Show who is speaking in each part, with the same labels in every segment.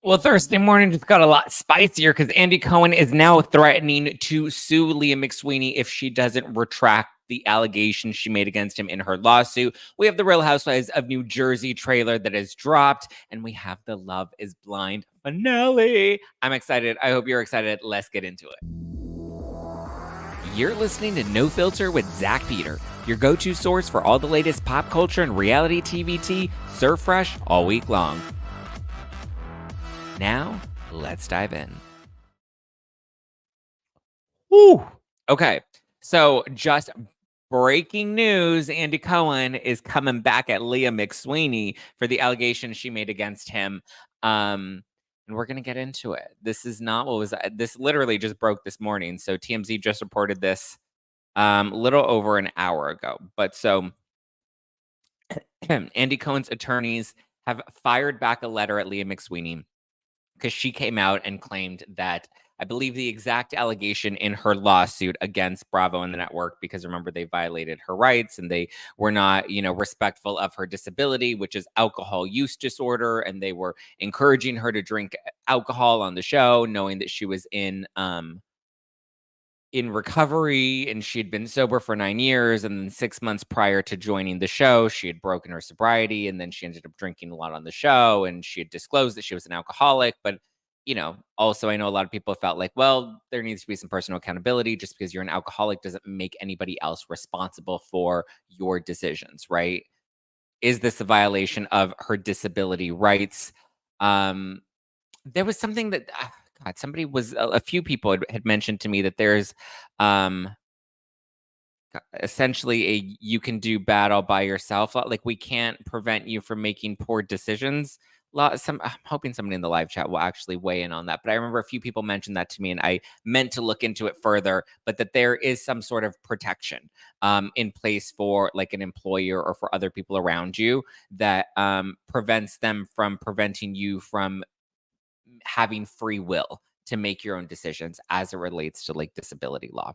Speaker 1: Well, Thursday morning just got a lot spicier because Andy Cohen is now threatening to sue Leah McSweeney if she doesn't retract the allegations she made against him in her lawsuit. We have the Real Housewives of New Jersey trailer that has dropped, and we have the Love is Blind finale. I'm excited. I hope you're excited. Let's get into it. You're listening to No Filter with Zach Peter, your go-to source for all the latest pop culture and reality TV tea, served fresh all week long. Now, let's dive in. Woo! Okay, so just breaking news, Andy Cohen is coming back at Leah McSweeney for the allegations she made against him. And we're going to get into it. This is not what was, this literally just broke this morning. So TMZ just reported this a little over an hour ago. But so Andy Cohen's attorneys have fired back a letter at Leah McSweeney because she came out and claimed that, I believe, the exact allegation in her lawsuit against Bravo and the network, because remember, they violated her rights and they were not, respectful of her disability, which is alcohol use disorder. And they were encouraging her to drink alcohol on the show, knowing that she was in recovery and she'd been sober for 9 years. And then 6 months prior to joining the show, she had broken her sobriety. And then she ended up drinking a lot on the show. And she had disclosed that she was an alcoholic. But, also I know a lot of people felt like, well, there needs to be some personal accountability. Just because you're an alcoholic doesn't make anybody else responsible for your decisions, right? Is this a violation of her disability rights? There was something that God, somebody was a few people had mentioned to me that there's essentially a you can do bad all by yourself. Like, we can't prevent you from making poor decisions. I'm hoping somebody in the live chat will actually weigh in on that. But I remember a few people mentioned that to me, and I meant to look into it further. But that there is some sort of protection in place for like an employer or for other people around you that prevents them from preventing you from having free will to make your own decisions as it relates to like disability law.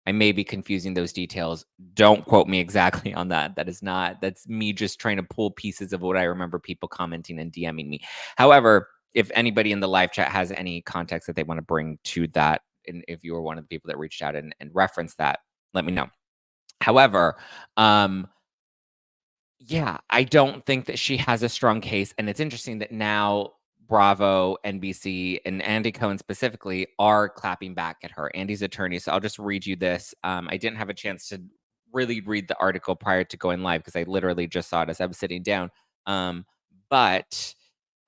Speaker 1: I may be confusing those details. Don't quote me exactly on that. That's me just trying to pull pieces of what I remember people commenting and DMing me. However, if anybody in the live chat has any context that they want to bring to that, and if you were one of the people that reached out and referenced that, let me know. However, yeah, I don't think that she has a strong case. And it's interesting that now Bravo, NBC, and Andy Cohen specifically are clapping back at her, Andy's attorney. So I'll just read you this. I didn't have a chance to really read the article prior to going live because I literally just saw it as I was sitting down. But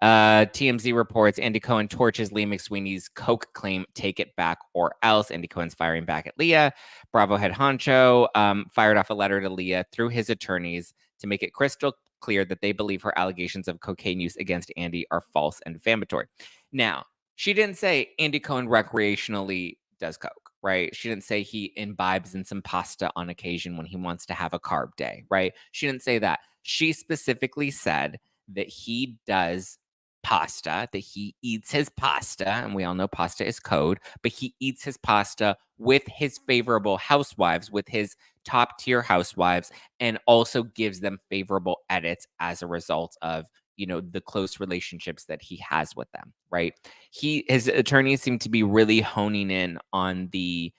Speaker 1: TMZ reports Andy Cohen torches Leah McSweeney's Coke claim, take it back or else. Andy Cohen's firing back at Leah. Bravo head honcho fired off a letter to Leah through his attorneys to make it crystal clear that they believe her allegations of cocaine use against Andy are false and defamatory. Now, she didn't say Andy Cohen recreationally does coke, right? She didn't say he imbibes in some pasta on occasion when he wants to have a carb day, right? She didn't say that. She specifically said that he does pasta, that he eats his pasta, and we all know pasta is code, but he eats his pasta with his favorable housewives, with his top tier housewives, and also gives them favorable edits as a result of the close relationships that he has with them, right? His attorneys seem to be really honing in on the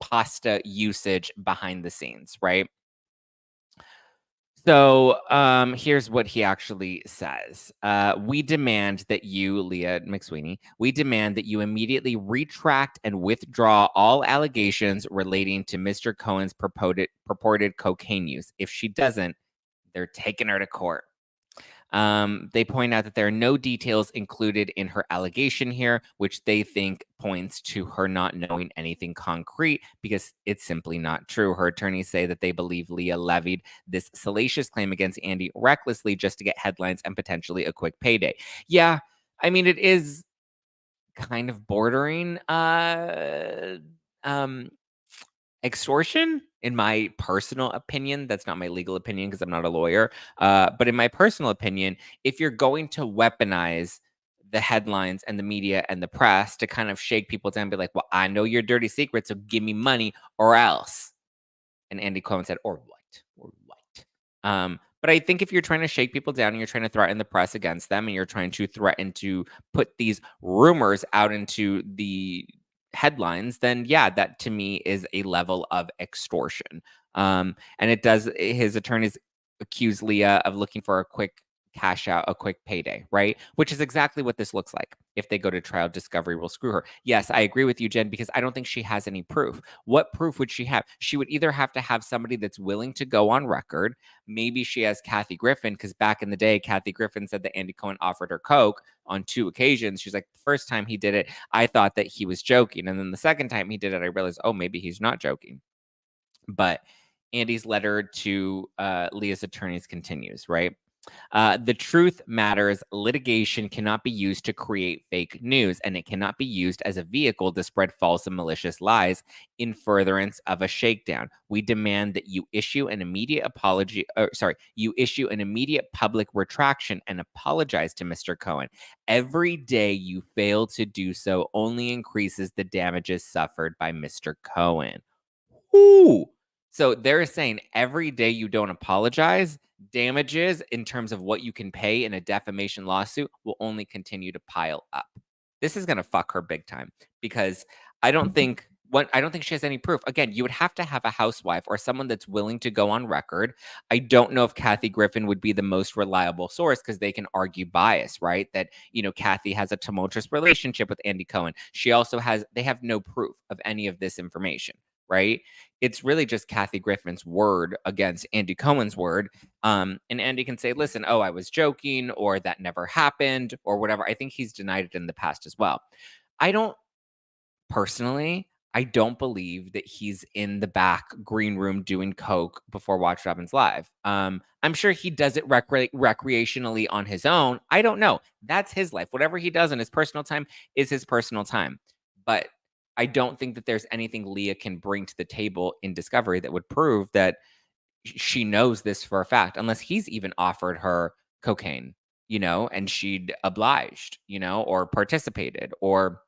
Speaker 1: pasta usage behind the scenes, right? So here's what he actually says. We demand that you, Leah McSweeney, we demand that you immediately retract and withdraw all allegations relating to Mr. Cohen's purported cocaine use. If she doesn't, they're taking her to court. They point out that there are no details included in her allegation here, which they think points to her not knowing anything concrete because it's simply not true. Her attorneys say that they believe Leah levied this salacious claim against Andy recklessly just to get headlines and potentially a quick payday. Yeah, I mean, it is kind of bordering extortion, in my personal opinion. That's not my legal opinion because I'm not a lawyer. But in my personal opinion, if you're going to weaponize the headlines and the media and the press to kind of shake people down and be like, well, I know your dirty secret, so give me money or else. And Andy Cohen said, or what? Or what? But I think if you're trying to shake people down and you're trying to threaten the press against them and you're trying to threaten to put these rumors out into the headlines, then yeah, that to me is a level of extortion. And it does, his attorneys accuse Leah of looking for a quick cash out, a quick payday, right? Which is exactly what this looks like. If they go to trial, discovery will screw her. Yes, I agree with you, Jen, because I don't think she has any proof. What proof would she have? She would either have to have somebody that's willing to go on record. Maybe she has Kathy Griffin, because back in the day, Kathy Griffin said that Andy Cohen offered her Coke on 2 occasions. She's like, the first time he did it, I thought that he was joking. And then the second time he did it, I realized, oh, maybe he's not joking. But Andy's letter to Leah's attorneys continues, right? The truth matters. Litigation cannot be used to create fake news, and it cannot be used as a vehicle to spread false and malicious lies in furtherance of a shakedown. We demand that you issue an immediate apology. You issue an immediate public retraction and apologize to Mr. Cohen. Every day you fail to do so only increases the damages suffered by Mr. Cohen. Ooh. So they're saying every day you don't apologize, damages in terms of what you can pay in a defamation lawsuit will only continue to pile up. This is going to fuck her big time because I don't think she has any proof. Again, you would have to have a housewife or someone that's willing to go on record. I don't know if Kathy Griffin would be the most reliable source because they can argue bias, right? That, Kathy has a tumultuous relationship with Andy Cohen. They have no proof of any of this information, right? It's really just Kathy Griffin's word against Andy Cohen's word. And Andy can say, listen, I was joking, or that never happened, or whatever. I think he's denied it in the past as well. I don't believe that he's in the back green room doing coke before Watch Robin's Live. I'm sure he does it recreationally on his own. I don't know. That's his life. Whatever he does in his personal time is his personal time. But I don't think that there's anything Leah can bring to the table in discovery that would prove that she knows this for a fact, unless he's even offered her cocaine, and she'd obliged, or participated, or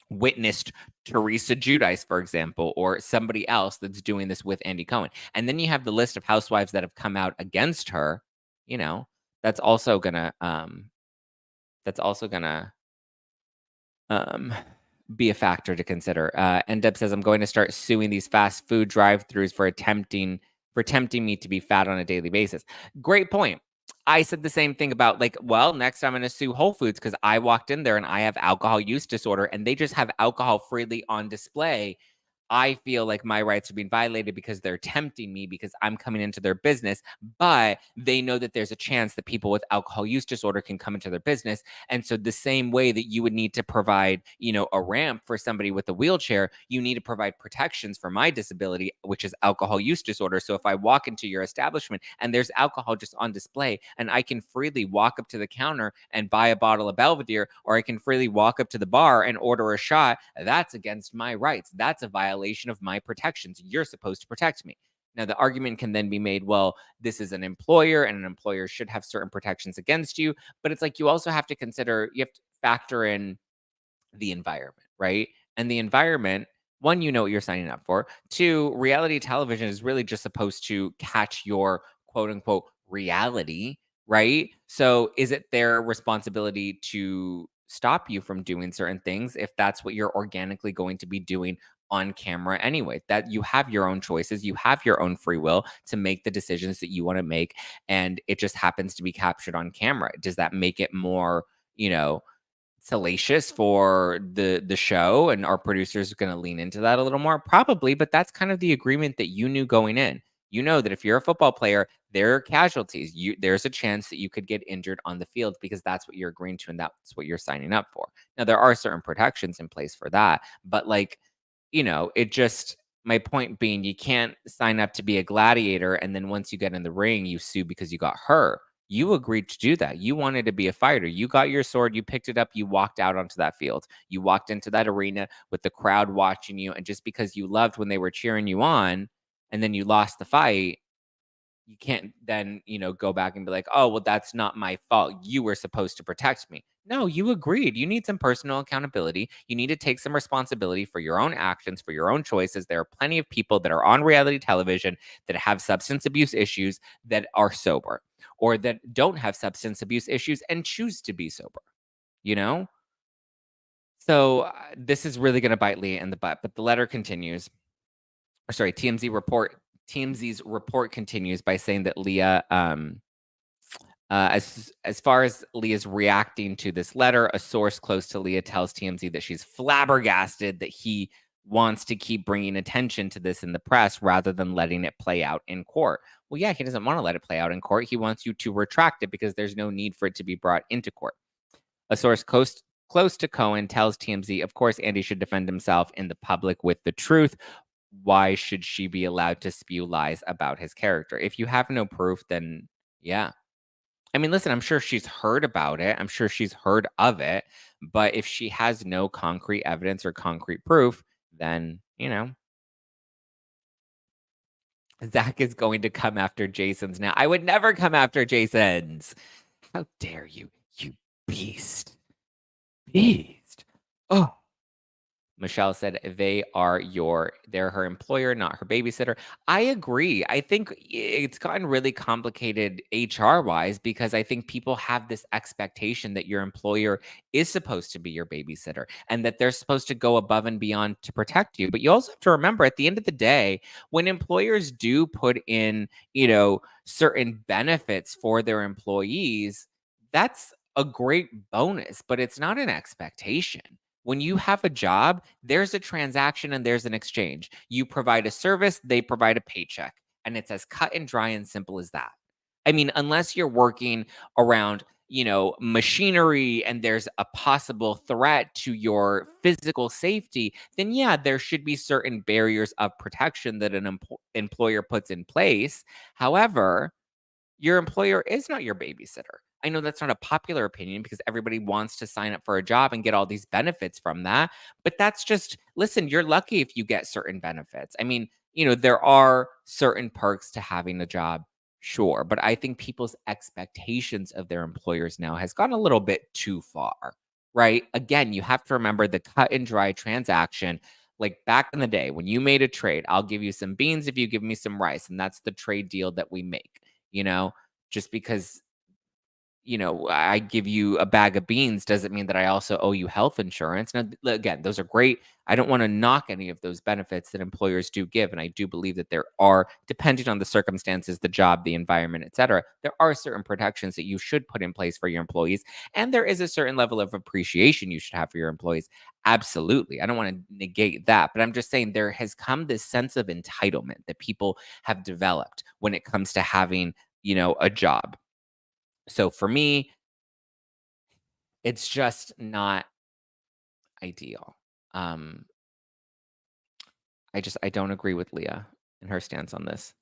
Speaker 1: witnessed Teresa Giudice, for example, or somebody else that's doing this with Andy Cohen. And then you have the list of housewives that have come out against her, that's also gonna be a factor to consider. NDEB says, I'm going to start suing these fast food drive-thrus for tempting me to be fat on a daily basis. Great point. I said the same thing about next I'm going to sue Whole Foods because I walked in there and I have alcohol use disorder and they just have alcohol freely on display. I feel like my rights are being violated because they're tempting me because I'm coming into their business, but they know that there's a chance that people with alcohol use disorder can come into their business. And so the same way that you would need to provide, a ramp for somebody with a wheelchair, you need to provide protections for my disability, which is alcohol use disorder. So if I walk into your establishment and there's alcohol just on display and I can freely walk up to the counter and buy a bottle of Belvedere, or I can freely walk up to the bar and order a shot, that's against my rights. That's a violation of my protections. You're supposed to protect me. Now, the argument can then be made, well, this is an employer and an employer should have certain protections against you. But it's like you also have to consider, you have to factor in the environment, right? And the environment, one, you know what you're signing up for. Two, reality television is really just supposed to catch your quote unquote reality, right? So is it their responsibility to stop you from doing certain things if that's what you're organically going to be doing on camera anyway? That you have your own choices, you have your own free will to make the decisions that you want to make, and it just happens to be captured on camera. Does that make it more, salacious for the show, and our producers are going to lean into that a little more? Probably, but that's kind of the agreement that you knew going in. You know that if you're a football player, there are casualties. There's a chance that you could get injured on the field because that's what you're agreeing to and that's what you're signing up for. Now, there are certain protections in place for that, but it just, my point being, you can't sign up to be a gladiator and then once you get in the ring, you sue because you got hurt. You agreed to do that. You wanted to be a fighter. You got your sword, you picked it up, you walked out onto that field. You walked into that arena with the crowd watching you. And just because you loved when they were cheering you on and then you lost the fight, you can't then, go back and be like, oh, well, that's not my fault. You were supposed to protect me. No, you agreed. You need some personal accountability. You need to take some responsibility for your own actions, for your own choices. There are plenty of people that are on reality television that have substance abuse issues that are sober. or that don't have substance abuse issues and choose to be sober, you know? So this is really going to bite Leah in the butt. But the letter continues. Or sorry, TMZ's report continues by saying that Leah, as far as Leah's reacting to this letter, a source close to Leah tells TMZ that she's flabbergasted that he wants to keep bringing attention to this in the press rather than letting it play out in court. Well, yeah, he doesn't want to let it play out in court. He wants you to retract it because there's no need for it to be brought into court. A source close to Cohen tells TMZ, of course, Andy should defend himself in the public with the truth. Why should she be allowed to spew lies about his character? If you have no proof, then yeah. I mean, listen, I'm sure she's heard about it. I'm sure she's heard of it. But if she has no concrete evidence or concrete proof, then, Zach is going to come after Jason's now. I would never come after Jason's. How dare you, you beast. Beast. Oh. Michelle said they're her employer, not her babysitter. I agree. I think it's gotten really complicated HR wise because I think people have this expectation that your employer is supposed to be your babysitter and that they're supposed to go above and beyond to protect you. But you also have to remember at the end of the day, when employers do put in, certain benefits for their employees, that's a great bonus, but it's not an expectation. When you have a job, there's a transaction and there's an exchange. You provide a service, they provide a paycheck. And it's as cut and dry and simple as that. I mean, unless you're working around, machinery and there's a possible threat to your physical safety, then yeah, there should be certain barriers of protection that an employer puts in place. However, your employer is not your babysitter. I know that's not a popular opinion because everybody wants to sign up for a job and get all these benefits from that. But that's just, listen, you're lucky if you get certain benefits. I mean, there are certain perks to having a job, sure. But I think people's expectations of their employers now has gone a little bit too far, right? Again, you have to remember the cut and dry transaction. Like back in the day when you made a trade, I'll give you some beans if you give me some rice. And that's the trade deal that we make. Just because, I give you a bag of beans doesn't mean that I also owe you health insurance. Now, again, those are great. I don't want to knock any of those benefits that employers do give. And I do believe that there are, depending on the circumstances, the job, the environment, et cetera, there are certain protections that you should put in place for your employees. And there is a certain level of appreciation you should have for your employees. Absolutely. I don't want to negate that. But I'm just saying there has come this sense of entitlement that people have developed when it comes to having a job. So for me, it's just not ideal. I don't agree with Leah and her stance on this.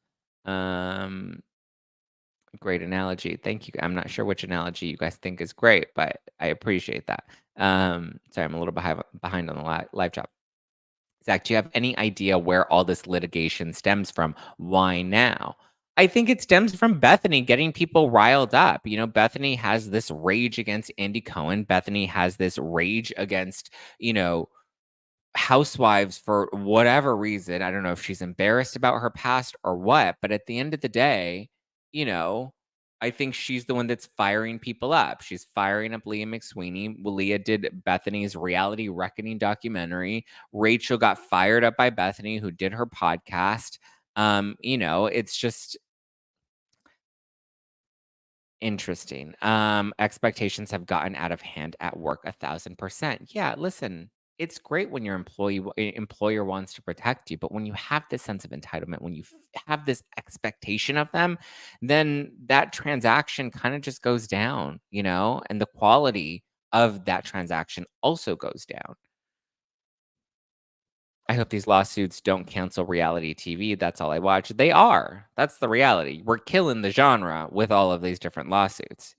Speaker 1: Great analogy. Thank you. I'm not sure which analogy you guys think is great, but I appreciate that. Sorry, I'm a little behind on the live chat. Zach, do you have any idea where all this litigation stems from? Why now? I think it stems from Bethany getting people riled up. Bethany has this rage against Andy Cohen. Bethany has this rage against, housewives for whatever reason. I don't know if she's embarrassed about her past or what, but at the end of the day, I think she's the one that's firing people up. She's firing up Leah McSweeney. Leah did Bethany's reality reckoning documentary. Rachel got fired up by Bethany, who did her podcast. It's just interesting. Expectations have gotten out of hand at work 1,000%. Yeah, listen, it's great when your employer wants to protect you, but when you have this sense of entitlement, when you have this expectation of them, then that transaction kind of just goes down, and the quality of that transaction also goes down. I hope these lawsuits don't cancel reality TV. That's all I watch. They are. That's the reality. We're killing the genre with all of these different lawsuits,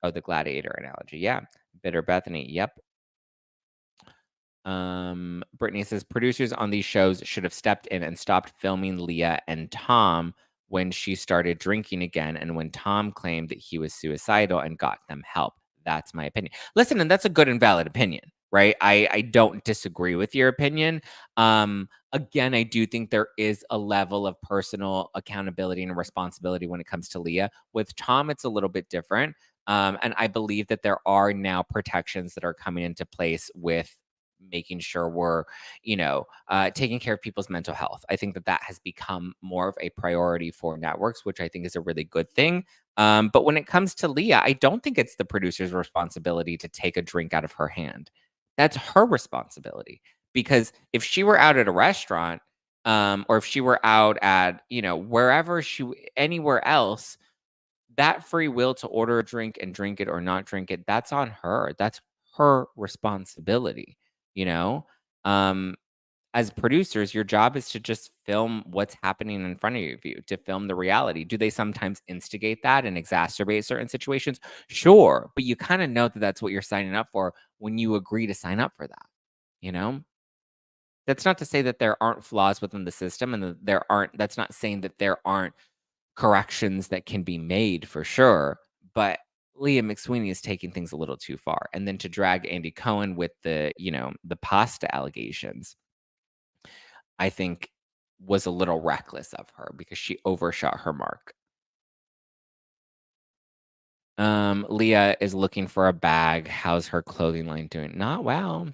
Speaker 1: Oh, the gladiator analogy. Yeah. Bitter Bethany. Yep. Brittany says producers on these shows should have stepped in and stopped filming Leah and Tom when she started drinking again and when Tom claimed that he was suicidal and got them help. That's my opinion. Listen, and that's a good and valid opinion, right? I don't disagree with your opinion. Again, I do think there is a level of personal accountability and responsibility when it comes to Leah. With Tom, it's a little bit different. And I believe that there are now protections that are coming into place with making sure we're, taking care of people's mental health. I think that that has become more of a priority for networks, which I think is a really good thing. But when it comes to Leah, I don't think it's the producer's responsibility to take a drink out of her hand. That's her responsibility. Because if she were out at a restaurant, or if she were out at, wherever anywhere else, that free will to order a drink and drink it or not drink it, that's on her. That's her responsibility, you know? Um, as producers, your job is to just film what's happening in front of you, to film the reality. Do they sometimes instigate that and exacerbate certain situations? Sure, but you kind of know that that's what you're signing up for when you agree to sign up for that, you know? That's not to say that there aren't flaws within the system and that that's not saying that there aren't corrections that can be made for sure, but Leah McSweeney is taking things a little too far. And then to drag Andy Cohen with the pasta allegations, I think was a little reckless of her because she overshot her mark. Leah is looking for a bag. How's her clothing line doing? Not well.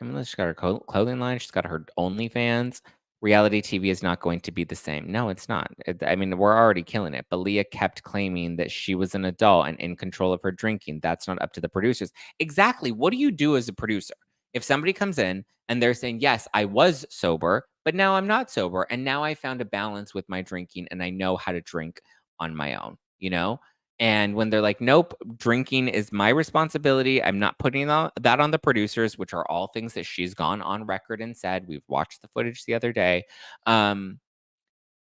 Speaker 1: I mean, she's got her clothing line. She's got her OnlyFans. Reality TV is not going to be the same. No, it's not. I mean, we're already killing it. But Leah kept claiming that she was an adult and in control of her drinking. That's not up to the producers. Exactly. What do you do as a producer? If somebody comes in and they're saying, yes, I was sober, but now I'm not sober. And now I found a balance with my drinking and I know how to drink on my own, you know? And when they're like, "Nope, drinking is my responsibility. I'm not putting that on the producers," which are all things that she's gone on record and said. We've watched the footage the other day. Um,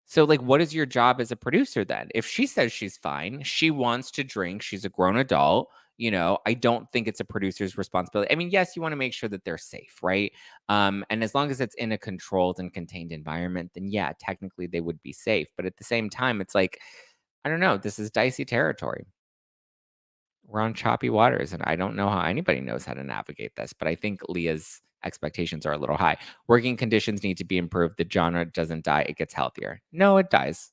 Speaker 1: so, like, what is your job as a producer then? If she says she's fine, she wants to drink, she's a grown adult. I don't think it's a producer's responsibility. I mean, yes, you want to make sure that they're safe, right? And as long as it's in a controlled and contained environment, then yeah, technically they would be safe. But at the same time, it's like, I don't know, this is dicey territory. We're on choppy waters, and I don't know how anybody knows how to navigate this, but I think Leah's expectations are a little high. Working conditions need to be improved. The genre doesn't die, it gets healthier. No, it dies.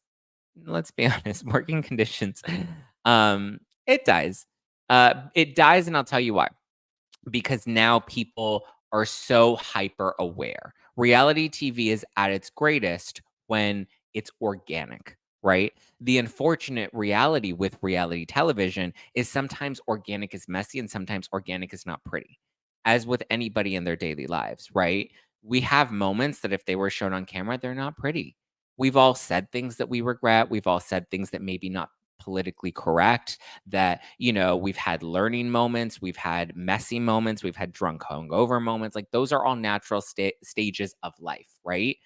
Speaker 1: Let's be honest. Working conditions, it dies. It dies, and I'll tell you why. Because now people are so hyper aware. Reality TV is at its greatest when it's organic, right? The unfortunate reality with reality television is sometimes organic is messy and sometimes organic is not pretty, as with anybody in their daily lives, right? We have moments that if they were shown on camera, they're not pretty. We've all said things that we regret. We've all said things that maybe not politically correct, that, we've had learning moments, we've had messy moments, we've had drunk hungover moments. Like those are all natural stages of life, right?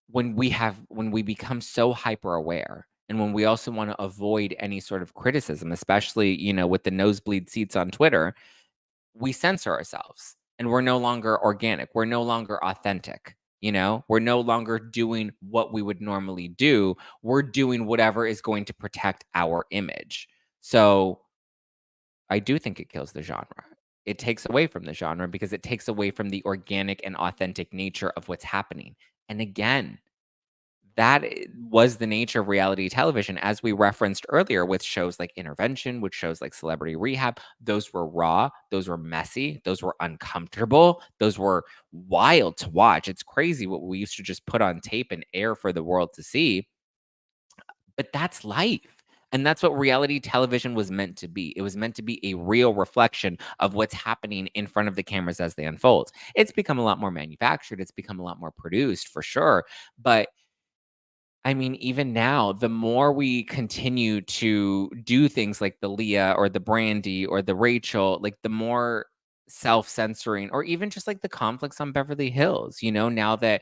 Speaker 1: When we become so hyper aware and when we also want to avoid any sort of criticism, especially, with the nosebleed seats on Twitter, we censor ourselves and we're no longer organic. We're no longer authentic. We're no longer doing what we would normally do. We're doing whatever is going to protect our image. So I do think it kills the genre. It takes away from the genre because it takes away from the organic and authentic nature of what's happening. And again, that was the nature of reality television, as we referenced earlier with shows like Intervention, with shows like Celebrity Rehab. Those were raw, those were messy, those were uncomfortable, those were wild to watch. It's crazy what we used to just put on tape and air for the world to see, but that's life. And that's what reality television was meant to be. It was meant to be a real reflection of what's happening in front of the cameras as they unfold. It's become a lot more manufactured, it's become a lot more produced for sure, but I mean, even now, the more we continue to do things like the Leah or the Brandy or the Rachel, like the more self-censoring or even just like the conflicts on Beverly Hills, now that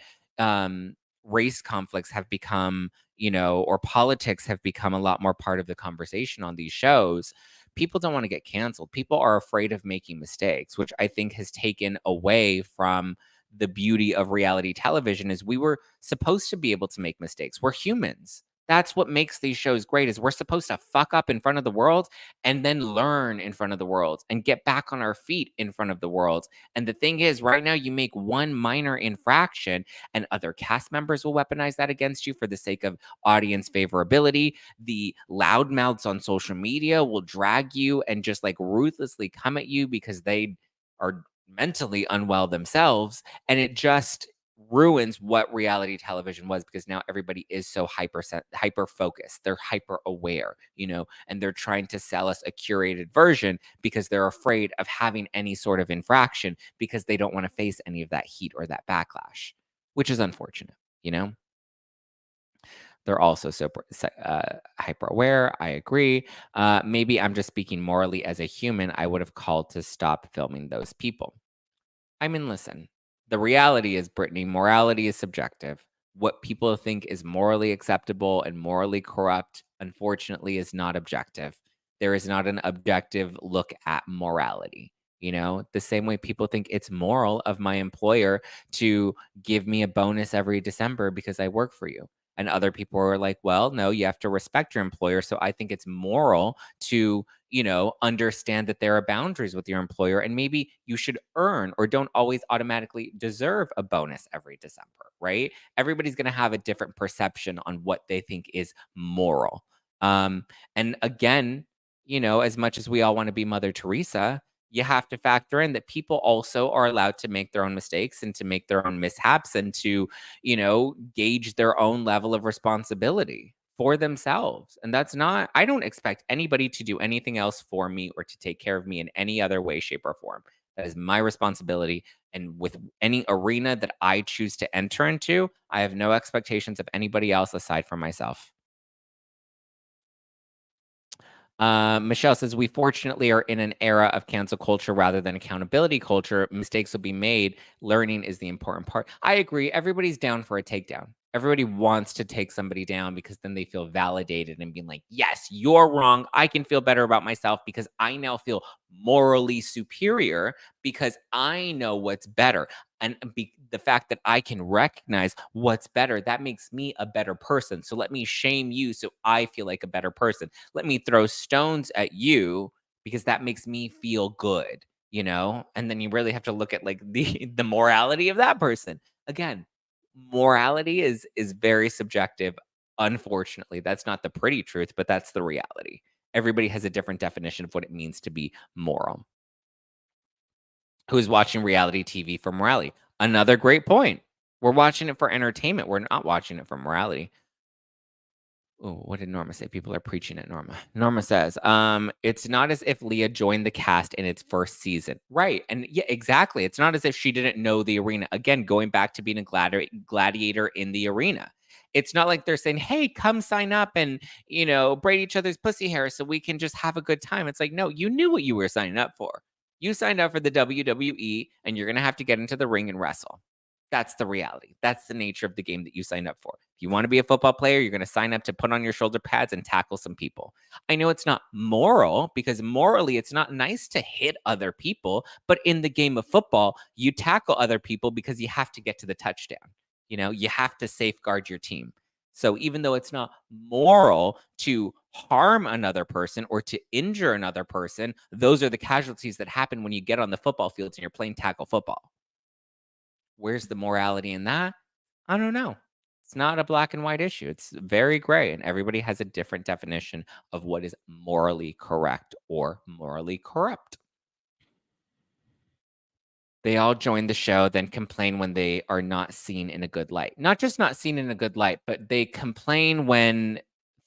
Speaker 1: race conflicts have become, or politics have become a lot more part of the conversation on these shows, people don't want to get canceled. People are afraid of making mistakes, which I think has taken away from the beauty of reality television is we were supposed to be able to make mistakes. We're humans. That's what makes these shows great is we're supposed to fuck up in front of the world and then learn in front of the world and get back on our feet in front of the world. And the thing is, right now you make one minor infraction and other cast members will weaponize that against you for the sake of audience favorability. The loudmouths on social media will drag you and just like ruthlessly come at you because they are mentally unwell themselves. And it just ruins what reality television was because now everybody is so hyper focused. They're hyper aware, and they're trying to sell us a curated version because they're afraid of having any sort of infraction because they don't want to face any of that heat or that backlash, which is unfortunate, They're also so hyper aware. I agree. Maybe I'm just speaking morally as a human. I would have called to stop filming those people. I mean, listen, the reality is, Brittany, morality is subjective. What people think is morally acceptable and morally corrupt, unfortunately, is not objective. There is not an objective look at morality. The same way people think it's moral of my employer to give me a bonus every December because I work for you. And other people are like, well, no, you have to respect your employer. So I think it's moral to understand that there are boundaries with your employer and maybe you should earn or don't always automatically deserve a bonus every December, right? Everybody's going to have a different perception on what they think is moral. And again, as much as we all want to be Mother Teresa, you have to factor in that people also are allowed to make their own mistakes and to make their own mishaps and to, gauge their own level of responsibility for themselves. And I don't expect anybody to do anything else for me or to take care of me in any other way, shape, or form. That is my responsibility. And with any arena that I choose to enter into, I have no expectations of anybody else aside from myself. Michelle says, we fortunately are in an era of cancel culture rather than accountability culture. Mistakes will be made. Learning is the important part. I agree. Everybody's down for a takedown. Everybody wants to take somebody down because then they feel validated and being like, yes, you're wrong. I can feel better about myself because I now feel morally superior because I know what's better. And the fact that I can recognize what's better, that makes me a better person. So let me shame you so I feel like a better person. Let me throw stones at you because that makes me feel good, And then you really have to look at like the morality of that person. Again, morality is very subjective. Unfortunately, that's not the pretty truth, but that's the reality. Everybody has a different definition of what it means to be moral. Who's watching reality TV for morality? Another great point. We're watching it for entertainment. We're not watching it for morality. Oh, what did Norma say? People are preaching at Norma. Norma says, it's not as if Leah joined the cast in its first season. Right. And yeah, exactly. It's not as if she didn't know the arena. Again, going back to being a gladiator in the arena. It's not like they're saying, hey, come sign up and, braid each other's pussy hair so we can just have a good time. It's like, no, you knew what you were signing up for. You signed up for the WWE and you're going to have to get into the ring and wrestle. That's the reality. That's the nature of the game that you signed up for. If you want to be a football player, you're going to sign up to put on your shoulder pads and tackle some people. I know it's not moral because morally it's not nice to hit other people, but in the game of football, you tackle other people because you have to get to the touchdown. You have to safeguard your team. So even though it's not moral to harm another person or to injure another person, those are the casualties that happen when you get on the football fields and you're playing tackle football. Where's the morality in that? I don't know. It's not a black and white issue. It's very gray, and everybody has a different definition of what is morally correct or morally corrupt. They all join the show, then complain when they are not seen in a good light. Not just not seen in a good light, but they complain when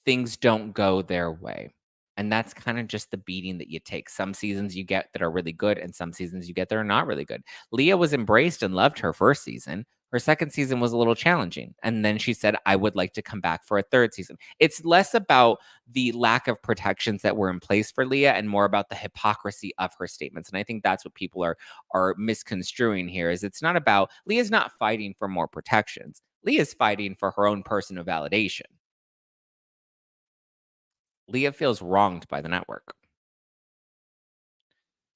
Speaker 1: things don't go their way. And that's kind of just the beating that you take. Some seasons you get that are really good, and some seasons you get that are not really good. Leah was embraced and loved her first season. Her second season was a little challenging. And then she said, I would like to come back for a third season. It's less about the lack of protections that were in place for Leah and more about the hypocrisy of her statements. And I think that's what people are misconstruing here is it's not about Leah's not fighting for more protections. Leah's fighting for her own personal validation. Leah feels wronged by the network.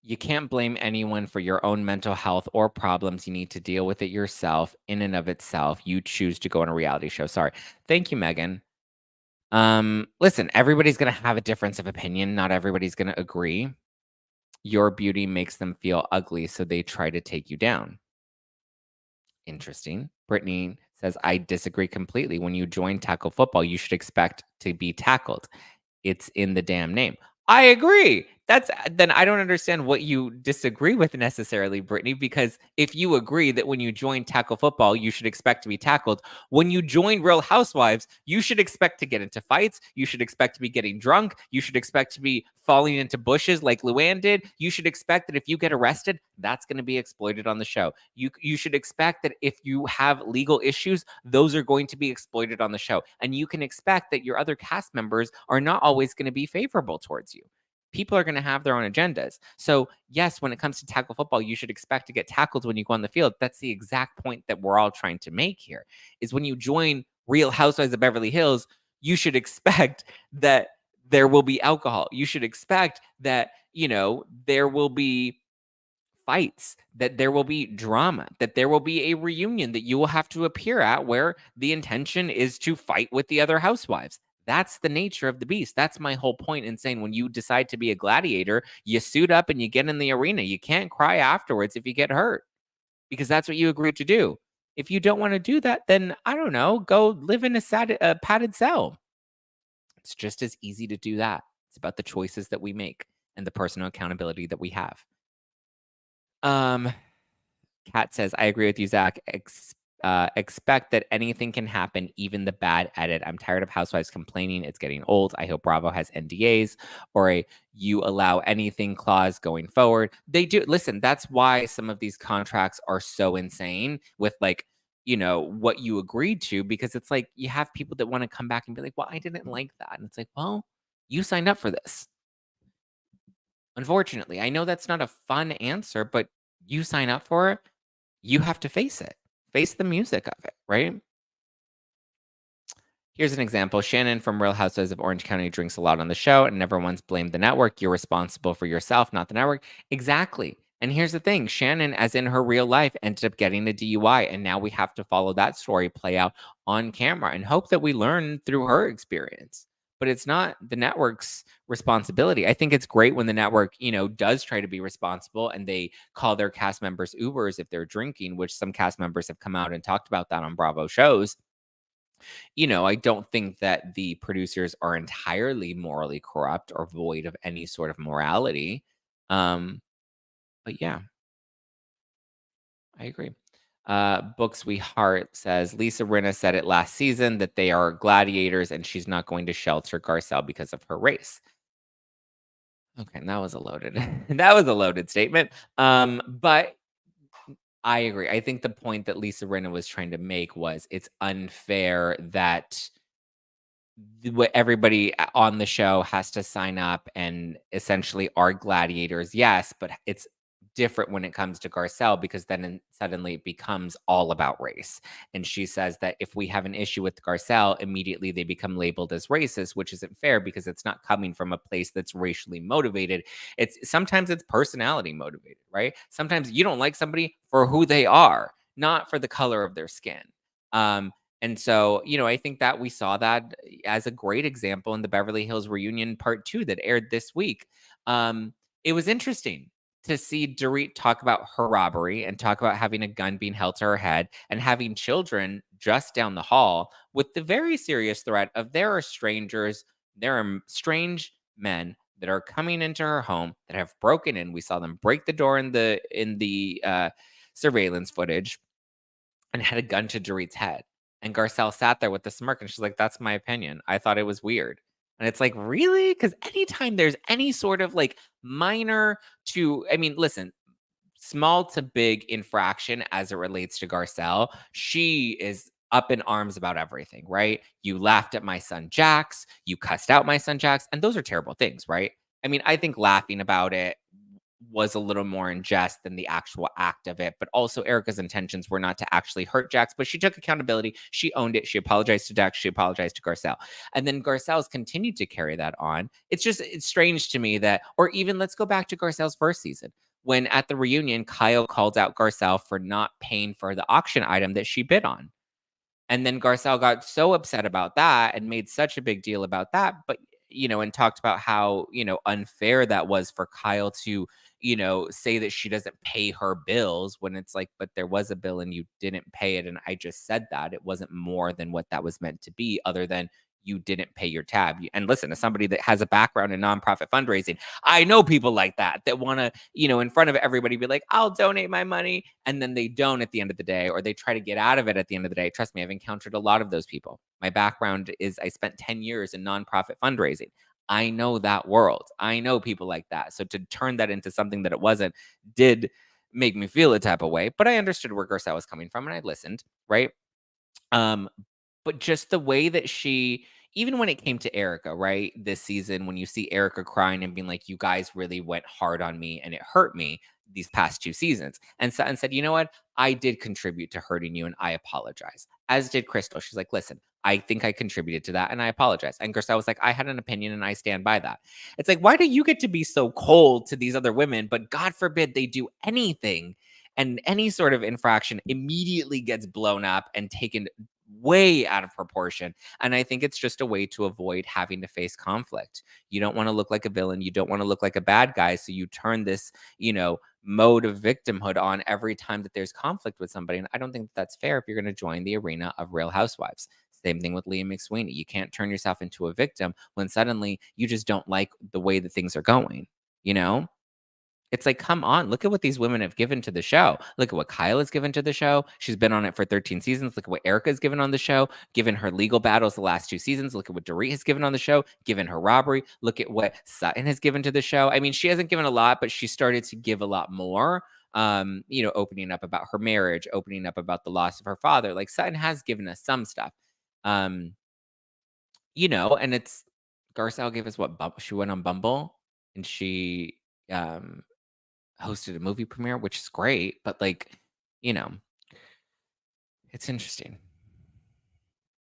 Speaker 1: You can't blame anyone for your own mental health or problems. You need to deal with it yourself in and of itself. You choose to go on a reality show. Sorry. Thank you, Megan. Listen, everybody's gonna have a difference of opinion. Not everybody's gonna agree. Your beauty makes them feel ugly, so they try to take you down. Interesting. Brittany says, I disagree completely. When you join tackle football, you should expect to be tackled. It's in the damn name. I agree. That's then I don't understand what you disagree with necessarily, Brittany, because if you agree that when you join tackle football, you should expect to be tackled, when you join Real Housewives, you should expect to get into fights. You should expect to be getting drunk. You should expect to be falling into bushes like Luann did. You should expect that if you get arrested, that's going to be exploited on the show. You should expect that if you have legal issues, those are going to be exploited on the show. And you can expect that your other cast members are not always going to be favorable towards you. People are going to have their own agendas. So, yes, when it comes to tackle football, you should expect to get tackled when you go on the field. That's the exact point that we're all trying to make here. Is when you join Real Housewives of Beverly Hills, you should expect that there will be alcohol. You should expect that, there will be fights, that there will be drama, that there will be a reunion that you will have to appear at where the intention is to fight with the other housewives. That's the nature of the beast. That's my whole point in saying when you decide to be a gladiator, you suit up and you get in the arena. You can't cry afterwards if you get hurt because that's what you agreed to do. If you don't want to do that, then I don't know, go live in a padded cell. It's just as easy to do that. It's about the choices that we make and the personal accountability that we have. Um, Kat says, I agree with you, Zach. Expect that anything can happen, even the bad edit. I'm tired of housewives complaining. It's getting old. I hope Bravo has NDAs or a you allow anything clause going forward. They do. Listen, that's why some of these contracts are so insane with what you agreed to, because it's like you have people that want to come back and be like, well, I didn't like that. And it's like, well, you signed up for this. Unfortunately, I know that's not a fun answer, but you sign up for it, you have to face it. Face the music of it, right? Here's an example. Shannon from Real Housewives of Orange County drinks a lot on the show and never once blamed the network. You're responsible for yourself, not the network. Exactly. And here's the thing. Shannon, as in her real life, ended up getting a DUI. And now we have to follow that story play out on camera and hope that we learn through her experience. But it's not the network's responsibility. I think it's great when the network, does try to be responsible and they call their cast members Ubers if they're drinking, which some cast members have come out and talked about that on Bravo shows. I don't think that the producers are entirely morally corrupt or void of any sort of morality. Um, but yeah, I agree. Books We Heart says Lisa Rinna said it last season that they are gladiators and she's not going to shelter Garcelle because of her race. Okay, that was a loaded that was a loaded statement. But I agree. I think the point that Lisa Rinna was trying to make was it's unfair that what everybody on the show has to sign up and essentially are gladiators. Yes, but it's different when it comes to Garcelle because then suddenly it becomes all about race. And she says that if we have an issue with Garcelle, immediately they become labeled as racist, which isn't fair because it's not coming from a place that's racially motivated. Sometimes it's personality motivated, right? Sometimes you don't like somebody for who they are, not for the color of their skin. And so, I think that we saw that as a great example in the Beverly Hills Reunion Part 2 that aired this week. It was interesting to see Dorit talk about her robbery and talk about having a gun being held to her head and having children just down the hall with the very serious threat of there are strange men that are coming into her home that have broken in. We saw them break the door in the surveillance footage and had a gun to Dorit's head. And Garcelle sat there with the smirk and she's like, that's my opinion. I thought it was weird. And it's like, really? Because anytime there's any sort of minor I mean, listen, small to big infraction as it relates to Garcelle, she is up in arms about everything, right? You laughed at my son Jax, you cussed out my son Jax, and those are terrible things, right? I mean, I think laughing about it was a little more in jest than the actual act of it. But also, Erica's intentions were not to actually hurt Jax, but she took accountability. She owned it. She apologized to Jax. She apologized to Garcelle. And then Garcelle's continued to carry that on. It's strange to me that, or even let's go back to Garcelle's first season when at the reunion, Kyle called out Garcelle for not paying for the auction item that she bid on. And then Garcelle got so upset about that and made such a big deal about that, but, and talked about how, unfair that was for Kyle to, say that she doesn't pay her bills when it's like, but there was a bill and you didn't pay it. And I just said that it wasn't more than what that was meant to be, other than you didn't pay your tab. And listen, as somebody that has a background in nonprofit fundraising, I know people like that want to, in front of everybody be like, I'll donate my money. And then they don't at the end of the day, or they try to get out of it at the end of the day. Trust me, I've encountered a lot of those people. My background is I spent 10 years in nonprofit fundraising. I know that world. I know people like that. So to turn that into something that it wasn't did make me feel a type of way. But I understood where Garcelle was coming from and I listened, right? Um, but just the way that she, even when it came to Erica, right? This season, when you see Erica crying and being like, you guys really went hard on me and it hurt me these past 2 seasons. And Sutton said, you know what? I did contribute to hurting you and I apologize. As did Crystal. She's like, listen, I think I contributed to that and I apologize. And Garcelle was like, I had an opinion and I stand by that. It's like, why do you get to be so cold to these other women? But God forbid they do anything, and any sort of infraction immediately gets blown up and taken way out of proportion. And I think it's just a way to avoid having to face conflict. You don't want to look like a villain. You don't want to look like a bad guy. So you turn this, mode of victimhood on every time that there's conflict with somebody. And I don't think that's fair if you're going to join the arena of Real Housewives. Same thing with Leah McSweeney. You can't turn yourself into a victim when suddenly you just don't like the way that things are going, you know? It's like, come on, look at what these women have given to the show. Look at what Kyle has given to the show. She's been on it for 13 seasons. Look at what Erica's given on the show, given her legal battles the last 2 seasons. Look at what Dorit has given on the show, given her robbery. Look at what Sutton has given to the show. I mean, she hasn't given a lot, but she started to give a lot more. Opening up about her marriage, opening up about the loss of her father. Like Sutton has given us some stuff. Um, and it's Garcelle gave us what she went on Bumble and she um hosted a movie premiere, which is great, but like, you know, it's interesting.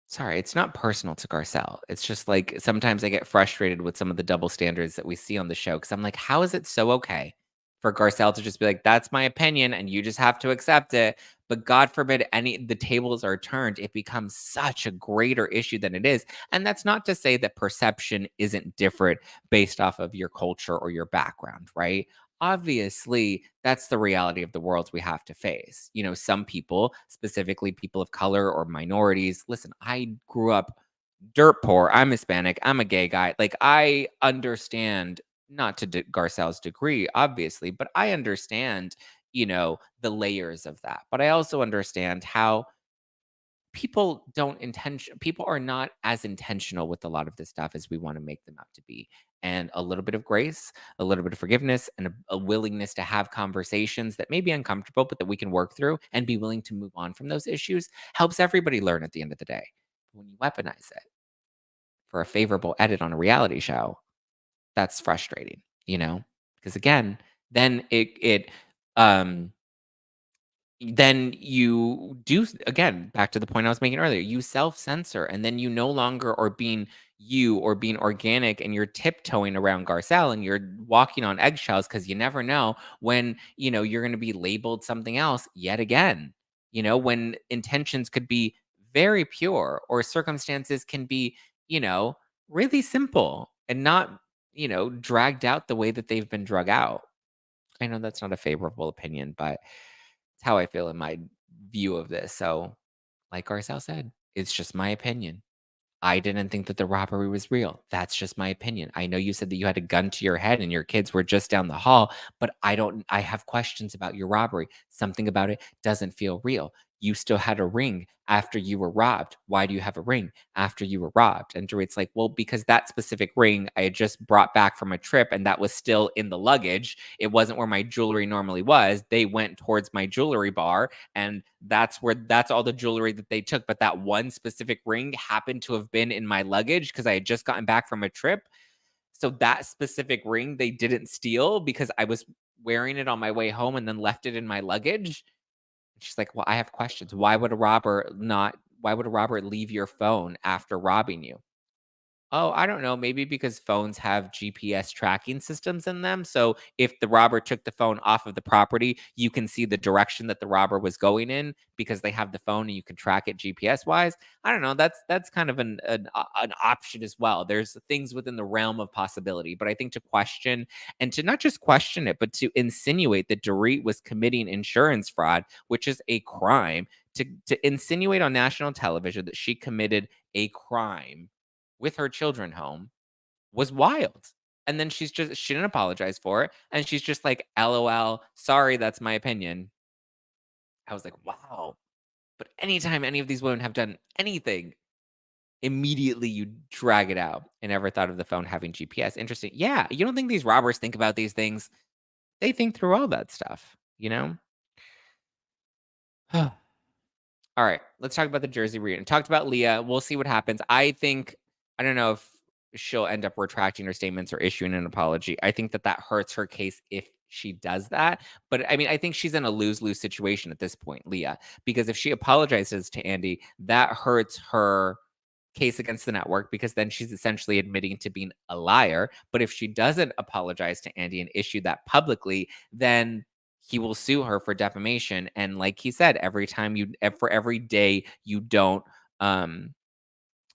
Speaker 1: Sorry, it's not personal to Garcelle. It's just like sometimes I get frustrated with some of the double standards that we see on the show because I'm like, how is it so okay for Garcelle to just be like, that's my opinion and you just have to accept it? But God forbid the tables are turned, it becomes such a greater issue than it is. And that's not to say that perception isn't different based off of your culture or your background, right? Obviously, that's the reality of the world we have to face. Some people, specifically people of color or minorities, listen, I grew up dirt poor. I'm Hispanic. I'm a gay guy. Like, I understand, not to Garcelle's degree, obviously, but I understand, the layers of that. But I also understand how people are not as intentional with a lot of this stuff as we want to make them out to be. And a little bit of grace, a little bit of forgiveness, and a willingness to have conversations that may be uncomfortable but that we can work through and be willing to move on from those issues helps everybody learn at the end of the day. When you weaponize it for a favorable edit on a reality show, that's frustrating, because again, then um then you do, again, back to the point I was making earlier, you self-censor and then you no longer are being you or being organic, and you're tiptoeing around Garcelle and you're walking on eggshells because you never know when, you're going to be labeled something else yet again, when intentions could be very pure or circumstances can be, really simple and not, dragged out the way that they've been drug out. I know that's not a favorable opinion, but it's how I feel in my view of this. So, like Garcelle said, it's just my opinion. I didn't think that the robbery was real. That's just my opinion. I know you said that you had a gun to your head and your kids were just down the hall, but I have questions about your robbery. Something about it doesn't feel real. You still had a ring after you were robbed. Why do you have a ring after you were robbed? And Dorit's like, well, because that specific ring I had just brought back from a trip and that was still in the luggage. It wasn't where my jewelry normally was. They went towards my jewelry bar and that's all the jewelry that they took. But that one specific ring happened to have been in my luggage because I had just gotten back from a trip. So that specific ring they didn't steal because I was wearing it on my way home and then left it in my luggage. She's like, well, I have questions. Why would a robber leave your phone after robbing you? Oh, I don't know. Maybe because phones have GPS tracking systems in them. So if the robber took the phone off of the property, you can see the direction that the robber was going in because they have the phone and you can track it GPS wise. I don't know. That's kind of an option as well. There's things within the realm of possibility, but I think to question and to not just question it, but to insinuate that Dorit was committing insurance fraud, which is a crime, to insinuate on national television that she committed a crime with her children home was wild. And then she didn't apologize for it. And she's just like, LOL, sorry, that's my opinion. I was like, wow. But anytime any of these women have done anything, immediately you drag it out. I never thought of the phone having GPS. Interesting. Yeah. You don't think these robbers think about these things? They think through all that stuff, you know? All right, let's talk about the Jersey reunion. Talked about Leah. We'll see what happens. I don't know if she'll end up retracting her statements or issuing an apology. I think that that hurts her case if she does that. But I mean, I think she's in a lose-lose situation at this point, Leah, because if she apologizes to Andy, that hurts her case against the network because then she's essentially admitting to being a liar. But if she doesn't apologize to Andy and issue that publicly, then he will sue her for defamation. And like he said, for every day you don't, um,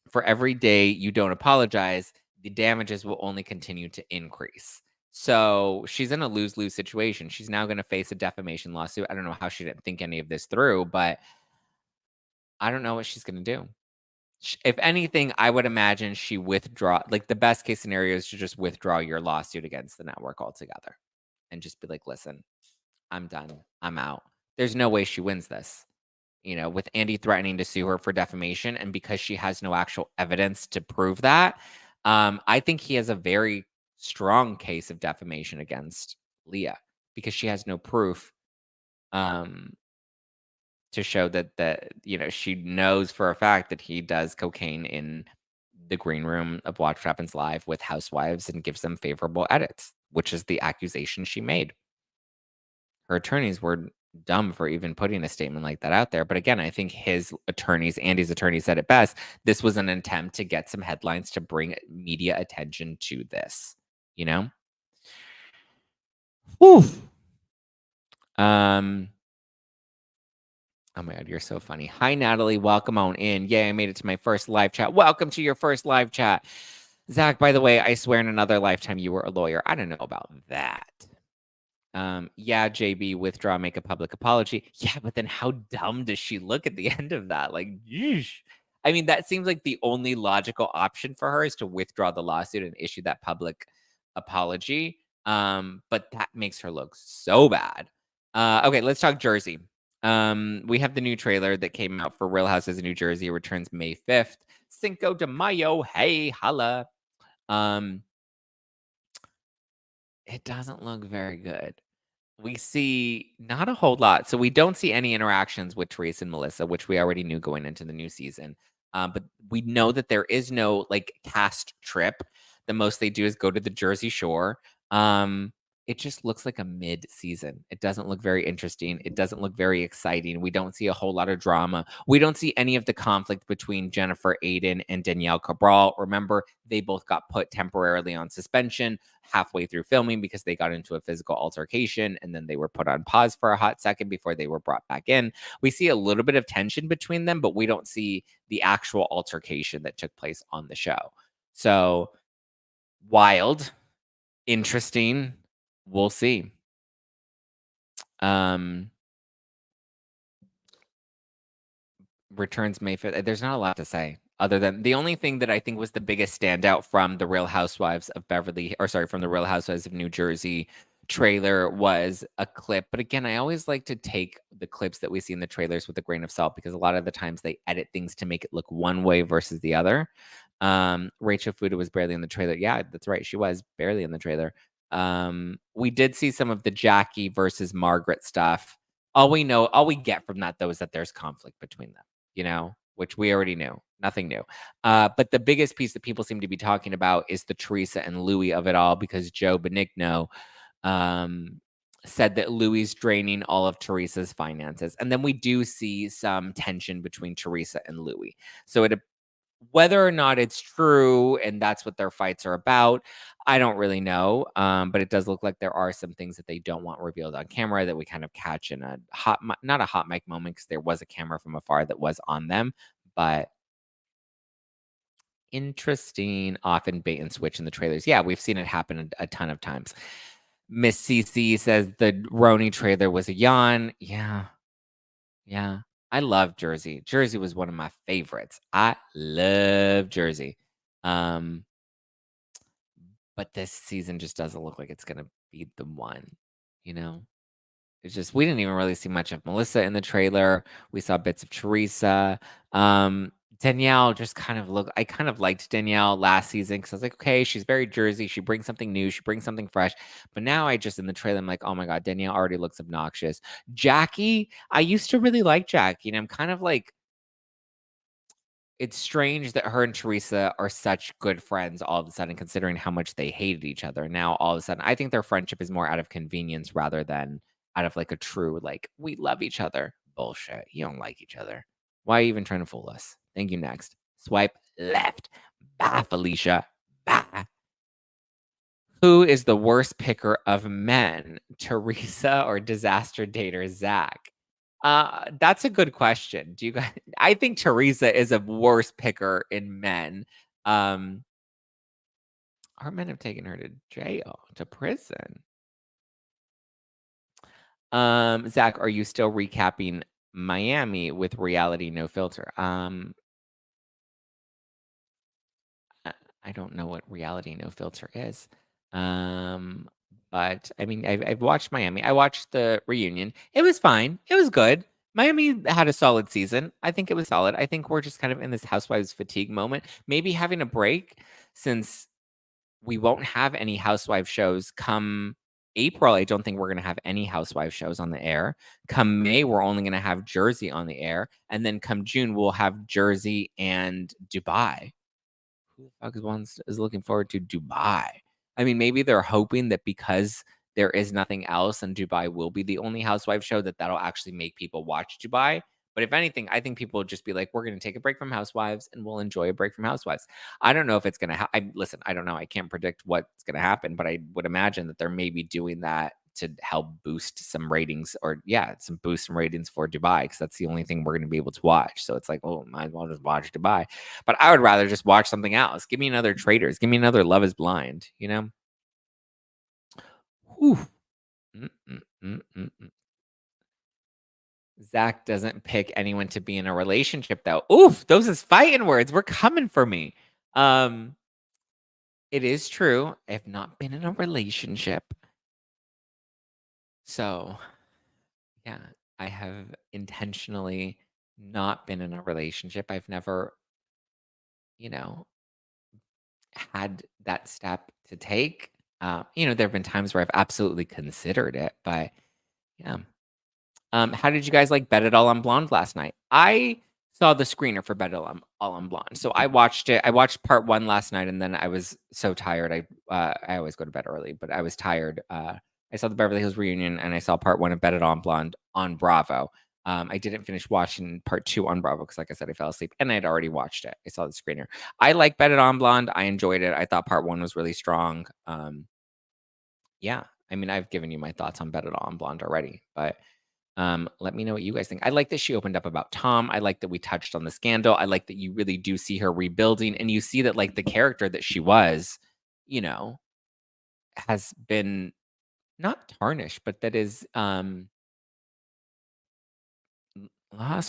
Speaker 1: for every day you don't apologize, the damages will only continue to increase. So she's in a lose lose situation. She's now going to face a defamation lawsuit. I don't know how she didn't think any of this through, but I don't know what she's going to do. If anything, I would imagine she withdraw. Like the best case scenario is to just withdraw your lawsuit against the network altogether and just be like, listen, I'm done. I'm out. There's no way she wins this. With Andy threatening to sue her for defamation, and because she has no actual evidence to prove that, I think he has a very strong case of defamation against Leah because she has no proof um, to show that she knows for a fact that he does cocaine in the green room of Watch What Happens Live with housewives and gives them favorable edits, which is the accusation she made. Her attorneys were dumb for even putting a statement like that out there. But again, I think Andy's attorney said it best. This was an attempt to get some headlines to bring media attention to this, you know? Whew. Um, oh my God, you're so funny. Hi, Natalie. Welcome on in. Yay, I made it to my first live chat. Welcome to your first live chat. Zach, by the way, I swear in another lifetime you were a lawyer. I don't know about that. Yeah, JB, withdraw, make a public apology. Yeah, but then how dumb does she look at the end of that? Like, yeesh. I mean, that seems like the only logical option for her is to withdraw the lawsuit and issue that public apology. But that makes her look so bad. Okay, let's talk Jersey. We have the new trailer that came out for Real Houses of New Jersey. It returns May 5th. Cinco de Mayo. Hey, holla. Um, it doesn't look very good. We see not a whole lot. So we don't see any interactions with Therese and Melissa, which we already knew going into the new season. But we know that there is no like cast trip. The most they do is go to the Jersey Shore. It just looks like a mid-season. It doesn't look very interesting. It doesn't look very exciting. We don't see a whole lot of drama. We don't see any of the conflict between Jennifer Aiden and Danielle Cabral. Remember, they both got put temporarily on suspension halfway through filming because they got into a physical altercation and then they were put on pause for a hot second before they were brought back in. We see a little bit of tension between them, but we don't see the actual altercation that took place on the show. So wild, interesting. We'll see. Returns May 5th. There's not a lot to say other than the only thing that I think was the biggest standout from the Real Housewives of from the Real Housewives of New Jersey trailer was a clip. But again, I always like to take the clips that we see in the trailers with a grain of salt because a lot of the times they edit things to make it look one way versus the other. Rachel Fuda was barely in the trailer. Yeah, that's right. She was barely in the trailer. We did see some of the Jackie versus Margaret stuff. All we get from that though is that there's conflict between them, which we already knew. Nothing new. But the biggest piece that people seem to be talking about is the Teresa and Louis of it all because Joe Benigno said that Louis draining all of Teresa's finances. And then we do see some tension between Teresa and Louis. So Whether or not it's true and that's what their fights are about, I don't really know. But it does look like there are some things that they don't want revealed on camera that we kind of catch in a not a hot mic moment because there was a camera from afar that was on them, but interesting, often bait and switch in the trailers. Yeah, we've seen it happen a ton of times. Miss CC says the RHONJ trailer was a yawn. Yeah, yeah. I love Jersey. Jersey was one of my favorites. I love Jersey. Um, but this season just doesn't look like it's gonna be the one, you know? It's just we didn't even really see much of Melissa in the trailer. We saw bits of Teresa. Um, Danielle just kind of looked I kind of liked Danielle last season because I was like, okay, she's very Jersey. She brings something new, she brings something fresh. But now I just in the trailer, I'm like, oh my God, Danielle already looks obnoxious. Jackie, I used to really like Jackie, and I'm kind of like, it's strange that her and Teresa are such good friends all of a sudden, considering how much they hated each other. Now, all of a sudden, I think their friendship is more out of convenience rather than out of like a true, like, we love each other. Bullshit. You don't like each other. Why are you even trying to fool us? Thank you. Next. Swipe left. Bye, Felicia. Bye. Who is the worst picker of men, Teresa or disaster dater Zach? That's a good question. Do you guys I think Teresa is a worse picker in men. Um, our men have taken her to jail, to prison. Zach, are you still recapping Miami with reality no filter? I I don't know what reality no filter is. Um, but I mean, I've watched Miami. I watched the reunion. It was fine. It was good. Miami had a solid season. I think it was solid. I think we're just kind of in this housewives fatigue moment. Maybe having a break since we won't have any housewife shows come April. I don't think we're going to have any housewife shows on the air. Come May, we're only going to have Jersey on the air. And then come June, we'll have Jersey and Dubai. Who the fuck is looking forward to Dubai? I mean, maybe they're hoping that because there is nothing else and Dubai will be the only housewife show that that'll actually make people watch Dubai. But if anything, I think people will just be like, we're going to take a break from Housewives and we'll enjoy a break from Housewives. I don't know if it's going to happen. Listen, I don't know. I can't predict what's going to happen, but I would imagine that they're maybe doing that to help boost some ratings or yeah, some boost some ratings for Dubai because that's the only thing we're going to be able to watch. So it's like, oh, might as well just watch Dubai. But I would rather just watch something else. Give me another Traders. Give me another Love is Blind, you know? Whew. Mm, mm, mm, mm, mm. Zach doesn't pick anyone to be in a relationship, though. Oof, those is fighting words. We're coming for me. Um, it is true. I have not been in a relationship. So, yeah, I have intentionally not been in a relationship. I've never, you know, had that step to take. There have been times where I've absolutely considered it, but yeah. How did you guys like Bet It All on Blonde last night? I saw the screener for Bet It All on Blonde, so I watched it. I watched part one last night, and then I was so tired. I always go to bed early, but I was tired. I saw the Beverly Hills reunion, and I saw part one of Bet It All on Blonde on Bravo. I didn't finish watching part two on Bravo because, like I said, I fell asleep, and I'd already watched it. I saw the screener. I like Bet It On Blonde. I enjoyed it. I thought part one was really strong. Yeah, I mean, I've given you my thoughts on Bet It All on Blonde already, but let me know what you guys think. I like that she opened up about Tom. I like that we touched on the scandal. I like that you really do see her rebuilding, and you see that like the character that she was, you know, has been not tarnished, but that is lost.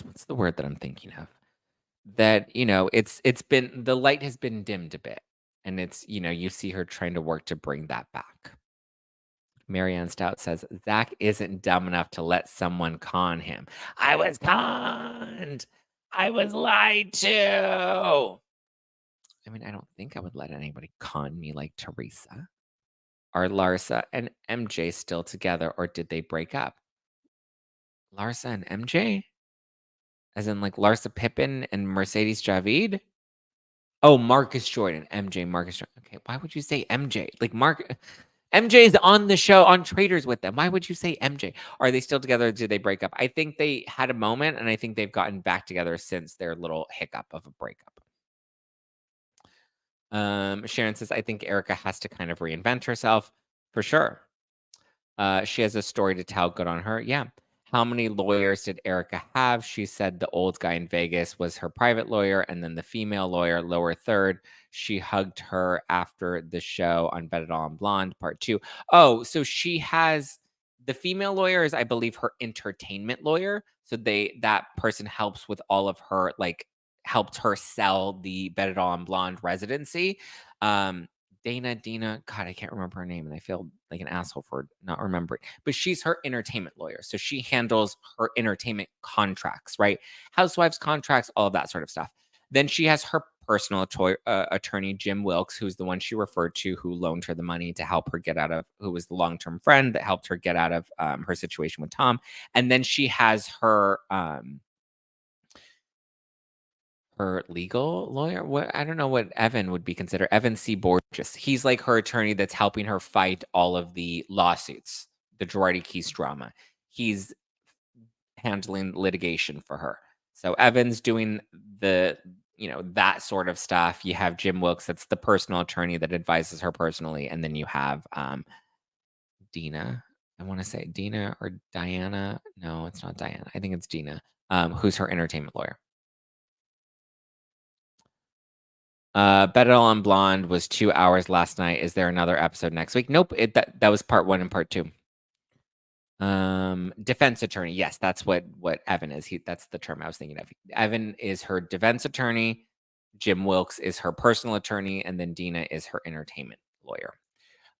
Speaker 1: What's the word that I'm thinking of? That, it's been the light has been dimmed a bit. And it's, you see her trying to work to bring that back. Marianne Stout says, Zach isn't dumb enough to let someone con him. I was conned. I was lied to. I mean, I don't think I would let anybody con me like Teresa. Are Larsa and MJ still together or did they break up? Larsa and MJ? As in like Larsa Pippen and Mercedes Javid? Oh, Marcus Jordan. MJ, Marcus Jordan. Okay, why would you say MJ? Like MJ is on the show on Traders with them. Why would you say MJ? Are they still together? Or did they break up? I think they had a moment, and I think they've gotten back together since their little hiccup of a breakup. Sharon says, I think Erica has to kind of reinvent herself for sure. She has a story to tell. Good on her. Yeah. How many lawyers did Erica have? She said the old guy in Vegas was her private lawyer, and then the female lawyer, lower third. She hugged her after the show on Bet It All on Blonde, part 2. Oh, so she has the female lawyer is, I believe, her entertainment lawyer. So that person helps with all of her, like, helped her sell the Bet It All on Blonde residency. Dina, God, I can't remember her name, and I feel like an asshole for not remembering. But she's her entertainment lawyer, so she handles her entertainment contracts, right? Housewives contracts, all of that sort of stuff. Then she has her personal attorney, Jim Wilkes, who's the one she referred to, who loaned her the money to help her get out of, who was the long-term friend that helped her get out of her situation with Tom. And then she has her legal lawyer? What, I don't know what Evan would be considered. Evan C. Borges. He's like her attorney that's helping her fight all of the lawsuits, the Girardi Keys drama. He's handling litigation for her. So Evan's doing the, that sort of stuff. You have Jim Wilkes, that's the personal attorney that advises her personally. And then you have Dina. I want to say Dina or Diana. No, it's not Diana. I think it's Dina, who's her entertainment lawyer. Bet It All on Blonde was 2 hours last night. Is there another episode next week? Nope. That was part 1 and part 2. Defense attorney. Yes, that's what Evan is. That's the term I was thinking of. Evan is her defense attorney. Jim Wilkes is her personal attorney, and then Dina is her entertainment lawyer.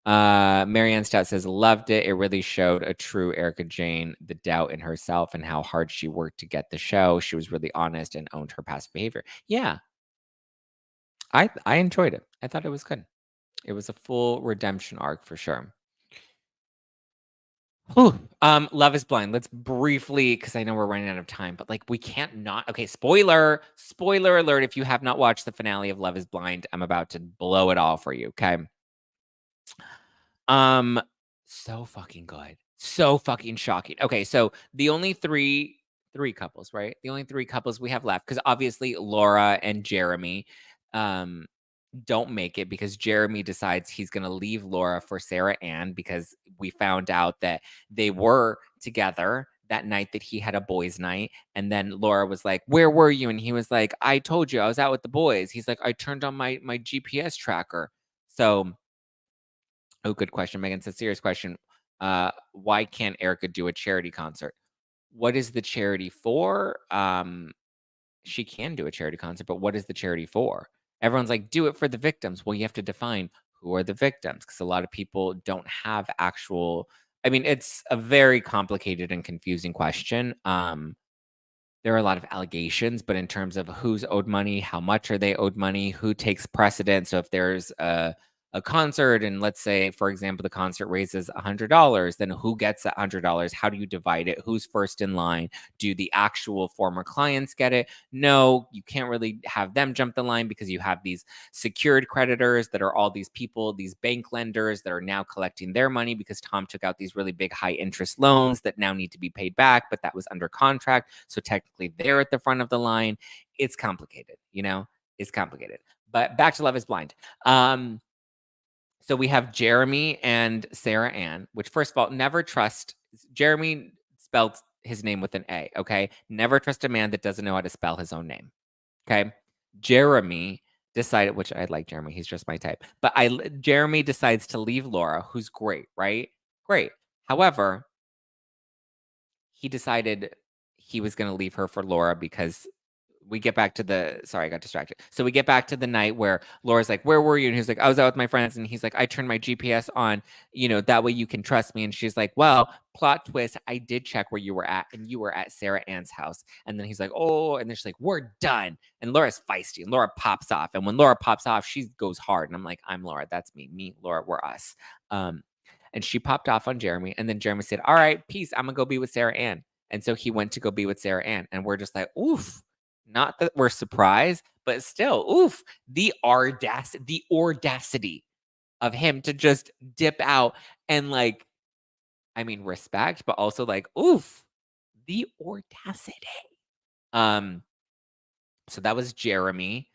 Speaker 1: Marianne Stout says, loved it. It really showed a true Erica Jane, the doubt in herself and how hard she worked to get the show. She was really honest and owned her past behavior. Yeah. I enjoyed it. I thought it was good. It was a full redemption arc for sure. Whew. Love is Blind. Let's briefly, because I know we're running out of time, but like we can't not. Okay, spoiler alert. If you have not watched the finale of Love is Blind, I'm about to blow it all for you. Okay. So fucking good. So fucking shocking. Okay, so the only three couples, right? The only 3 couples we have left, because obviously Laura and Jeremy don't make it, because Jeremy decides he's going to leave Laura for Sarah Ann, because we found out that they were together that night that he had a boys' night. And then Laura was like, where were you? And he was like, I told you I was out with the boys. He's like, I turned on my GPS tracker. So, oh, good question. Megan said, serious question. Why can't Erica do a charity concert? What is the charity for? She can do a charity concert, but what is the charity for? Everyone's like, do it for the victims. Well, you have to define who are the victims, because a lot of people don't have actual. I mean, it's a very complicated and confusing question. There are a lot of allegations, but in terms of who's owed money, how much are they owed money, who takes precedence. So if there's a concert, and let's say, for example, the concert raises $100, then who gets that $100? How do you divide it? Who's first in line? Do the actual former clients get it? No, you can't really have them jump the line, because you have these secured creditors that are all these people, these bank lenders that are now collecting their money, because Tom took out these really big high interest loans that now need to be paid back, but that was under contract. So technically they're at the front of the line. It's complicated, it's complicated. But back to Love is Blind. So we have Jeremy and Sarah Ann, which, first of all, never trust. Jeremy spelled his name with an A, okay? Never trust a man that doesn't know how to spell his own name, okay? Jeremy decided, which I like Jeremy, he's just my type. But Jeremy decides to leave Laura, who's great, right? Great. However, he decided he was going to leave her for Laura, because we get back to sorry, I got distracted. So we get back to the night where Laura's like, where were you? And he's like, I was out with my friends. And he's like, I turned my GPS on, that way you can trust me. And she's like, well, plot twist, I did check where you were at, and you were at Sarah Ann's house. And then he's like, oh, and then she's like, we're done. And Laura's feisty, and Laura pops off. And when Laura pops off, she goes hard. And I'm like, I'm Laura. That's me, Laura, we're us. And she popped off on Jeremy. And then Jeremy said, all right, peace. I'm going to go be with Sarah Ann. And so he went to go be with Sarah Ann. And we're just like, oof. Not that we're surprised, but still, oof, the audacity of him to just dip out, and like, I mean, respect, but also like, oof, the audacity. So that was Jeremy.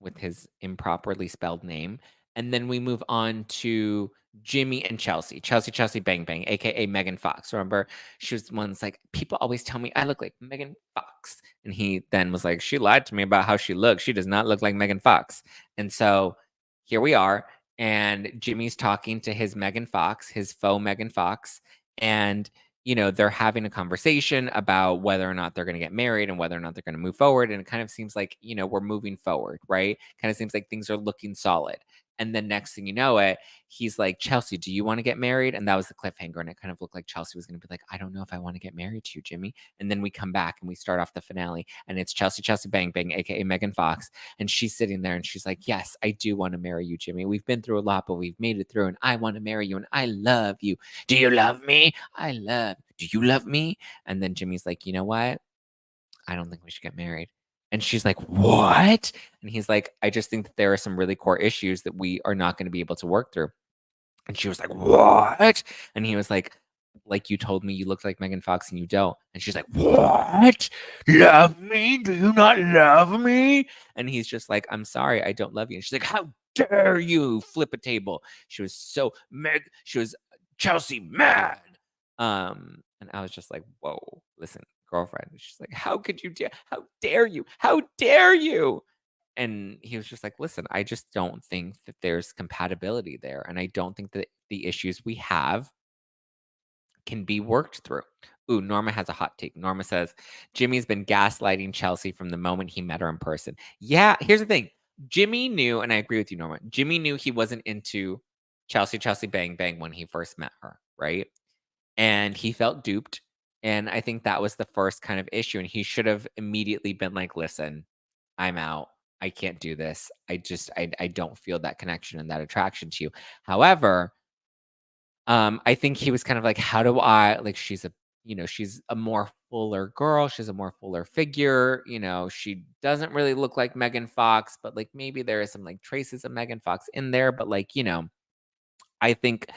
Speaker 1: with his improperly spelled name. And then we move on to Jimmy and Chelsea. Chelsea Bang Bang, aka Megan Fox. Remember, she was the one that's like, people always tell me I look like Megan Fox. And he then was like, she lied to me about how she looks. She does not look like Megan Fox. And so here we are. And Jimmy's talking to his Megan Fox, his faux Megan Fox. And they're having a conversation about whether or not they're going to get married and whether or not they're going to move forward. And it kind of seems like, we're moving forward, right? Kind of seems like things are looking solid. And then next thing you know it, he's like, Chelsea, do you want to get married? And that was the cliffhanger. And it kind of looked like Chelsea was going to be like, I don't know if I want to get married to you, Jimmy. And then we come back and we start off the finale. And it's Chelsea Bang Bang, aka Megan Fox. And she's sitting there and she's like, yes, I do want to marry you, Jimmy. We've been through a lot, but we've made it through. And I want to marry you. And I love you. Do you love me? Do you love me? And then Jimmy's like, you know what? I don't think we should get married. And she's like, what? And he's like, I just think that there are some really core issues that we are not going to be able to work through. And she was like, what? And he was like you told me you looked like Megan Fox and you don't. And she's like, what? Love me? Do you not love me? And he's just like, I'm sorry, I don't love you. And she's like, how dare you flip a table? She was Chelsea mad. And I was just like, whoa, listen, girlfriend. She's like, how could you dare? How dare you? How dare you? And he was just like, listen, I just don't think that there's compatibility there. And I don't think that the issues we have can be worked through. Ooh, Norma has a hot take. Norma says, Jimmy's been gaslighting Chelsea from the moment he met her in person. Yeah, here's the thing. Jimmy knew, and I agree with you, Norma. Jimmy knew he wasn't into Chelsea Bang Bang when he first met her, right? And he felt duped. And I think that was the first kind of issue. And he should have immediately been like, listen, I'm out. I can't do this. I don't feel that connection and that attraction to you. However, I think he was kind of like, how do I, like, she's a more fuller girl. She's a more fuller figure. She doesn't really look like Megan Fox, but like maybe there is some like traces of Megan Fox in there. But like, I think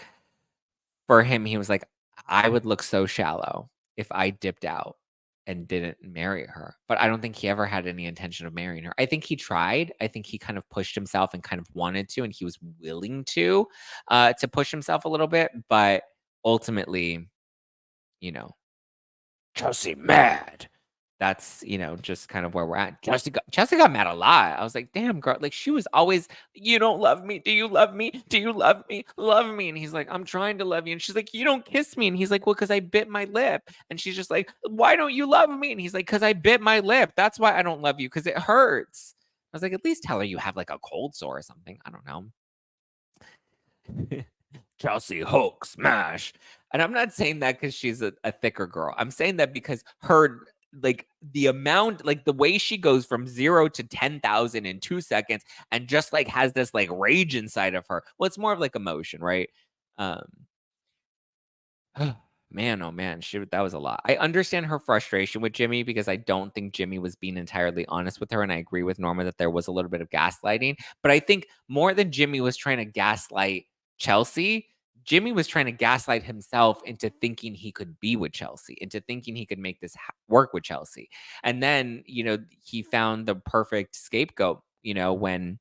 Speaker 1: for him, he was like, I would look so shallow if I dipped out and didn't marry her. But I don't think he ever had any intention of marrying her. I think he tried. I think he kind of pushed himself and kind of wanted to, and he was willing to push himself a little bit. But ultimately, you know, Chelsea mad. That's, just kind of where we're at. Chelsea got mad a lot. I was like, damn, girl. Like, she was always, you don't love me. Do you love me? Do you love me? Love me. And he's like, I'm trying to love you. And she's like, you don't kiss me. And he's like, well, because I bit my lip. And she's just like, why don't you love me? And he's like, because I bit my lip. That's why I don't love you, because it hurts. I was like, at least tell her you have like a cold sore or something. I don't know. Chelsea Hulk smash. And I'm not saying that because she's a thicker girl. I'm saying that because her, like, the amount, like the way she goes from 0 to 10,000 in 2 seconds and just like has this like rage inside of her. Well, it's more of like emotion, right? Um Man, oh man, that was a lot. I understand her frustration with Jimmy because I don't think Jimmy was being entirely honest with her. And I agree with Norma that there was a little bit of gaslighting. But I think more than Jimmy was trying to gaslight Chelsea, Jimmy was trying to gaslight himself into thinking he could be with Chelsea, into thinking he could make this work with Chelsea. And then, he found the perfect scapegoat, when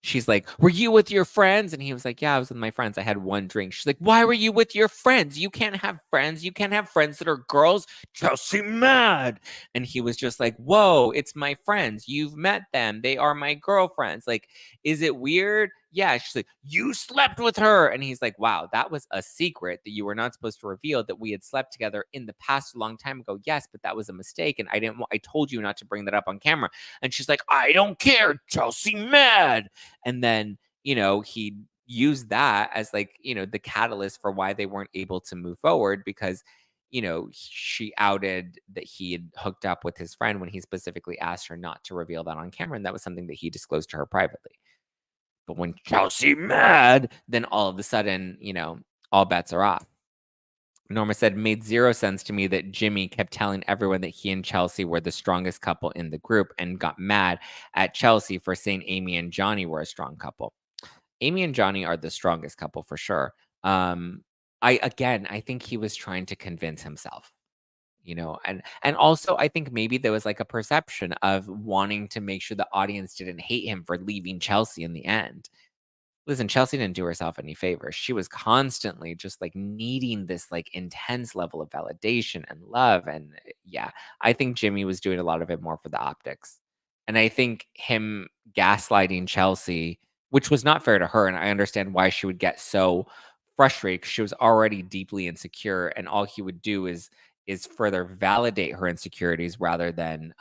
Speaker 1: she's like, were you with your friends? And he was like, yeah, I was with my friends. I had one drink. She's like, why were you with your friends? You can't have friends. You can't have friends that are girls. Chelsea mad. And he was just like, whoa, it's my friends. You've met them. They are my girlfriends. Like, is it weird? Yeah. She's like, you slept with her. And he's like, wow, that was a secret that you were not supposed to reveal, that we had slept together in the past a long time ago. Yes, but that was a mistake. And I told you not to bring that up on camera. And she's like, I don't care. Chelsea mad. And then, he used that as like, the catalyst for why they weren't able to move forward, because, she outed that he had hooked up with his friend when he specifically asked her not to reveal that on camera. And that was something that he disclosed to her privately. But when Chelsea mad, then all of a sudden, all bets are off. Norma said, made zero sense to me that Jimmy kept telling everyone that he and Chelsea were the strongest couple in the group and got mad at Chelsea for saying Amy and Johnny were a strong couple. Amy and Johnny are the strongest couple for sure. I think he was trying to convince himself. and also I think maybe there was like a perception of wanting to make sure the audience didn't hate him for leaving Chelsea in the end. Listen, Chelsea didn't do herself any favors. She was constantly just like needing this like intense level of validation and love. And yeah, I think Jimmy was doing a lot of it more for the optics. And I think him gaslighting Chelsea, which was not fair to her. And I understand why she would get so frustrated because she was already deeply insecure. And all he would do is further validate her insecurities rather than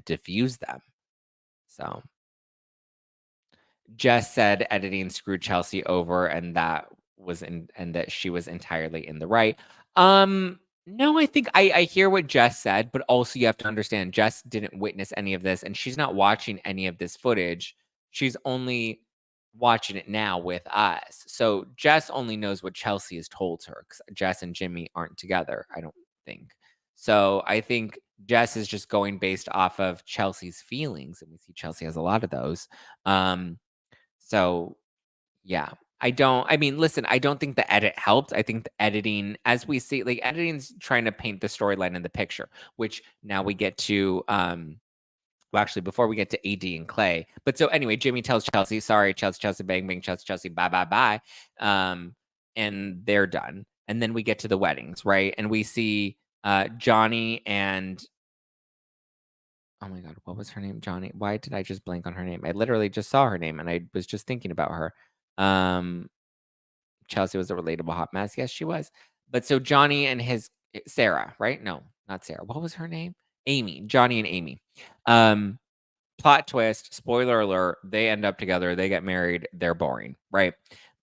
Speaker 1: diffuse them. So Jess said editing screwed Chelsea over and that she was entirely in the right. No, I think I hear what Jess said, but also you have to understand Jess didn't witness any of this and she's not watching any of this footage. She's only watching it now with us. So Jess only knows what Chelsea has told her because Jess and Jimmy aren't together, I don't think. So I think Jess is just going based off of Chelsea's feelings, and we see Chelsea has a lot of those. So, yeah. I mean, listen, I don't think the edit helped. I think the editing, as we see, like editing's trying to paint the storyline in the picture, which now we get to well, actually, before we get to AD and Clay. But so anyway, Jimmy tells Chelsea, sorry, Chelsea, Chelsea, bang, bang, Chelsea, Chelsea, bye, bye, bye. And they're done. And then we get to the weddings, right? And we see Johnny and oh my God, what was her name? Johnny. Why did I just blank on her name? I literally just saw her name and I was just thinking about her. Um, Chelsea was a relatable hot mess. Yes, she was. But so Johnny and his Sarah, right? No, not Sarah. What was her name? Amy. Johnny and Amy. Plot twist, spoiler alert, they end up together, they get married, they're boring, right?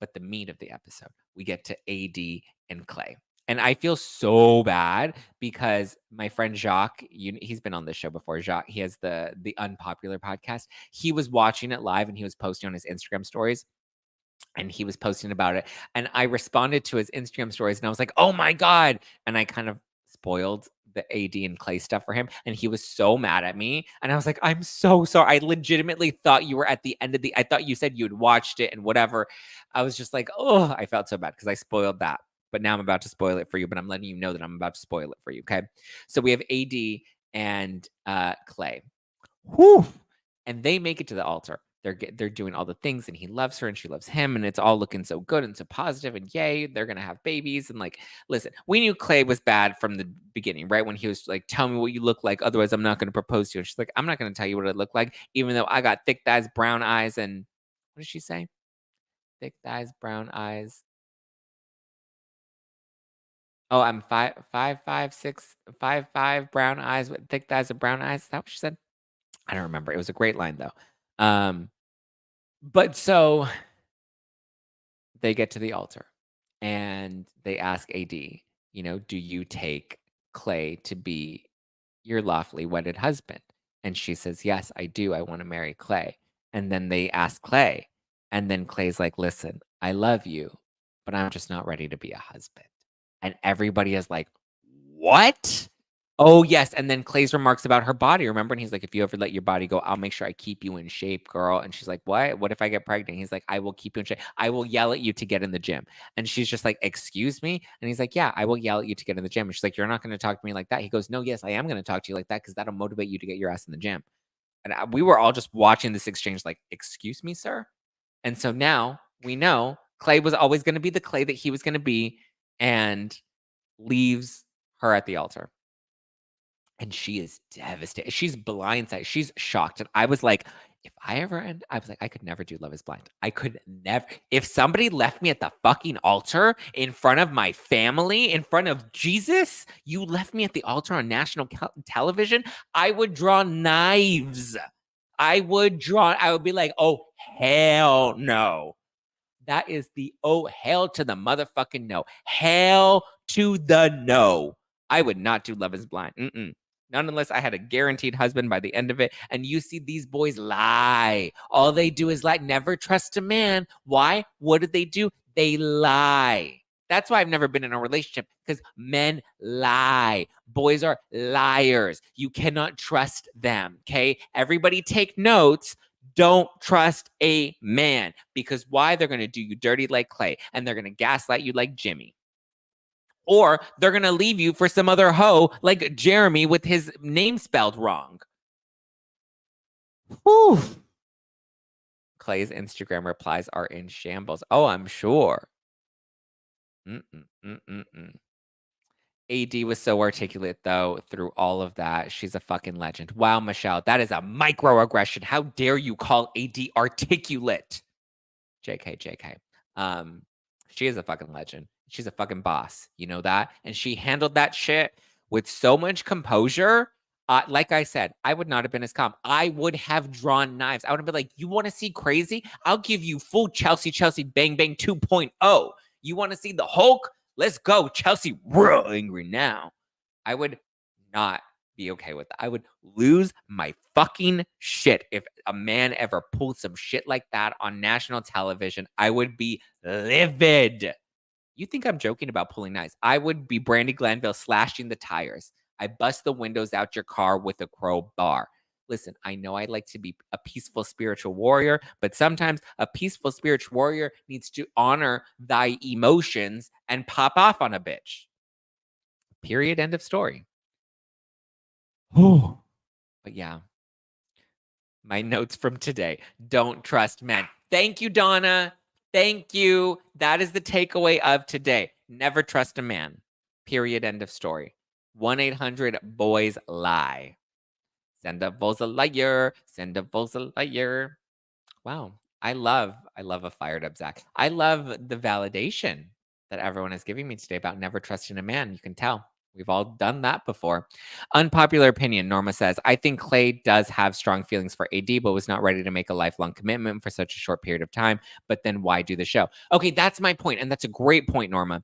Speaker 1: But the meat of the episode, we get to AD and Clay. And I feel so bad because my friend Jacques, he's been on this show before. Jacques, he has the Unpopular podcast. He was watching it live and he was posting on his Instagram stories and he was posting about it. And I responded to his Instagram stories and I was like, oh my God. And I kind of spoiled the AD and Clay stuff for him. And he was so mad at me. And I was like, I'm so sorry. I legitimately thought you were at the end of I thought you said you had watched it and whatever. I was just like, oh, I felt so bad because I spoiled that. But now I'm about to spoil it for you. But I'm letting you know that I'm about to spoil it for you. Okay. So we have AD and Clay. Whew. And they make it to the altar. They're doing all the things and he loves her and she loves him and it's all looking so good and so positive and yay, they're going to have babies. And like, listen, we knew Clay was bad from the beginning, right? When he was like, tell me what you look like. Otherwise I'm not going to propose to you. And she's like, I'm not going to tell you what I look like, even though I got thick thighs, brown eyes. And what did she say? Thick thighs, brown eyes. Oh, I'm 5'6", 5'5", brown eyes with thick thighs and brown eyes. Is that what she said? I don't remember. It was a great line though. But so they get to the altar and they ask AD, do you take Clay to be your lawfully wedded husband? And she says, yes, I do. I want to marry Clay. And then they ask Clay. And then Clay's like, listen, I love you, but I'm just not ready to be a husband. And everybody is like, what? Oh, yes. And then Clay's remarks about her body. Remember? And he's like, if you ever let your body go, I'll make sure I keep you in shape, girl. And she's like, what? What if I get pregnant? He's like, I will keep you in shape. I will yell at you to get in the gym. And she's just like, excuse me? And he's like, yeah, I will yell at you to get in the gym. And she's like, you're not going to talk to me like that. He goes, no, yes, I am going to talk to you like that because that'll motivate you to get your ass in the gym. And we were all just watching this exchange like, excuse me, sir? And so now we know Clay was always going to be the Clay that he was going to be and leaves her at the altar. And she is devastated. She's blindsided. She's shocked. And I was like, if I ever end, I was like, I could never do Love is Blind. I could never. If somebody left me at the fucking altar in front of my family, in front of Jesus, you left me at the altar on national television, I would draw knives. I would be like, oh, hell no. That is the hell to the motherfucking no. Hell to the no. I would not do Love is Blind. Not unless I had a guaranteed husband by the end of it. And you see these boys lie. All they do is lie. Never trust a man. Why? What did they do? They lie. That's why I've never been in a relationship, because men lie. Boys are liars. You cannot trust them, okay? Everybody take notes. Don't trust a man, because why? They're going to do you dirty like Clay, and they're going to gaslight you like Jimmy. Or they're going to leave you for some other hoe like Jeremy with his name spelled wrong. Whew. Clay's Instagram replies are in shambles. Oh, I'm sure. AD was so articulate, though, through all of that. She's a fucking legend. Wow, Michelle, that is a microaggression. How dare you call AD articulate? JK. She is a fucking legend. She's a fucking boss. You know that? And she handled that shit with so much composure. Like I said, I would not have been as calm. I would have drawn knives. I would have been like, you want to see crazy? I'll give you full Chelsea Bang Bang 2.0. You want to see the Hulk? Let's go. Chelsea real angry now. I would not be okay with that. I would lose my fucking shit if a man ever pulled some shit like that on national television. I would be livid. You think I'm joking about pulling knives? I would be Brandy Glanville slashing the tires. I bust the windows out your car with a crowbar. Listen, I know I like to be a peaceful spiritual warrior, but sometimes a peaceful spiritual warrior needs to honor thy emotions and pop off on a bitch. Period. End of story. But yeah, my notes from today. Don't trust men. Thank you, Donna. Thank you. That is the takeaway of today. Never trust a man. Period. End of story. 1-800-BOYS-LIE. Send up Vols a liar. Send up Vols a liar. Wow. I love a fired up Zack. I love the validation that everyone is giving me today about never trusting a man. You can tell. We've all done that before. Unpopular opinion, Norma says, I think Clay does have strong feelings for AD, but was not ready to make a lifelong commitment for such a short period of time. But then why do the show? Okay, that's my point. And that's a great point, Norma.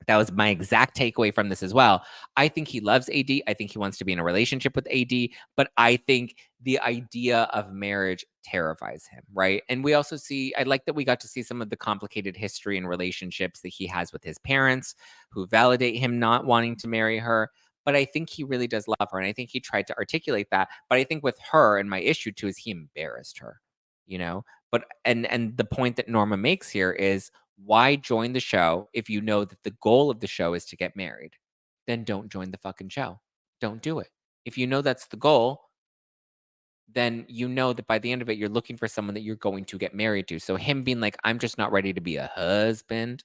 Speaker 1: That was my exact takeaway from this as well. I think he loves AD. I think he wants to be in a relationship with AD, but I think the idea of marriage terrifies him, right? And we also see, I like that we got to see some of the complicated history and relationships that he has with his parents who validate him not wanting to marry her. But I think he really does love her. And I think he tried to articulate that. But I think with her, and my issue too, is he embarrassed her, you know? But and the point that Norma makes here is, why join the show if you know that the goal of the show is to get married? Then don't join the fucking show. Don't do it. If you know that's the goal, then you know that by the end of it, you're looking for someone that you're going to get married to. So him being like, I'm just not ready to be a husband.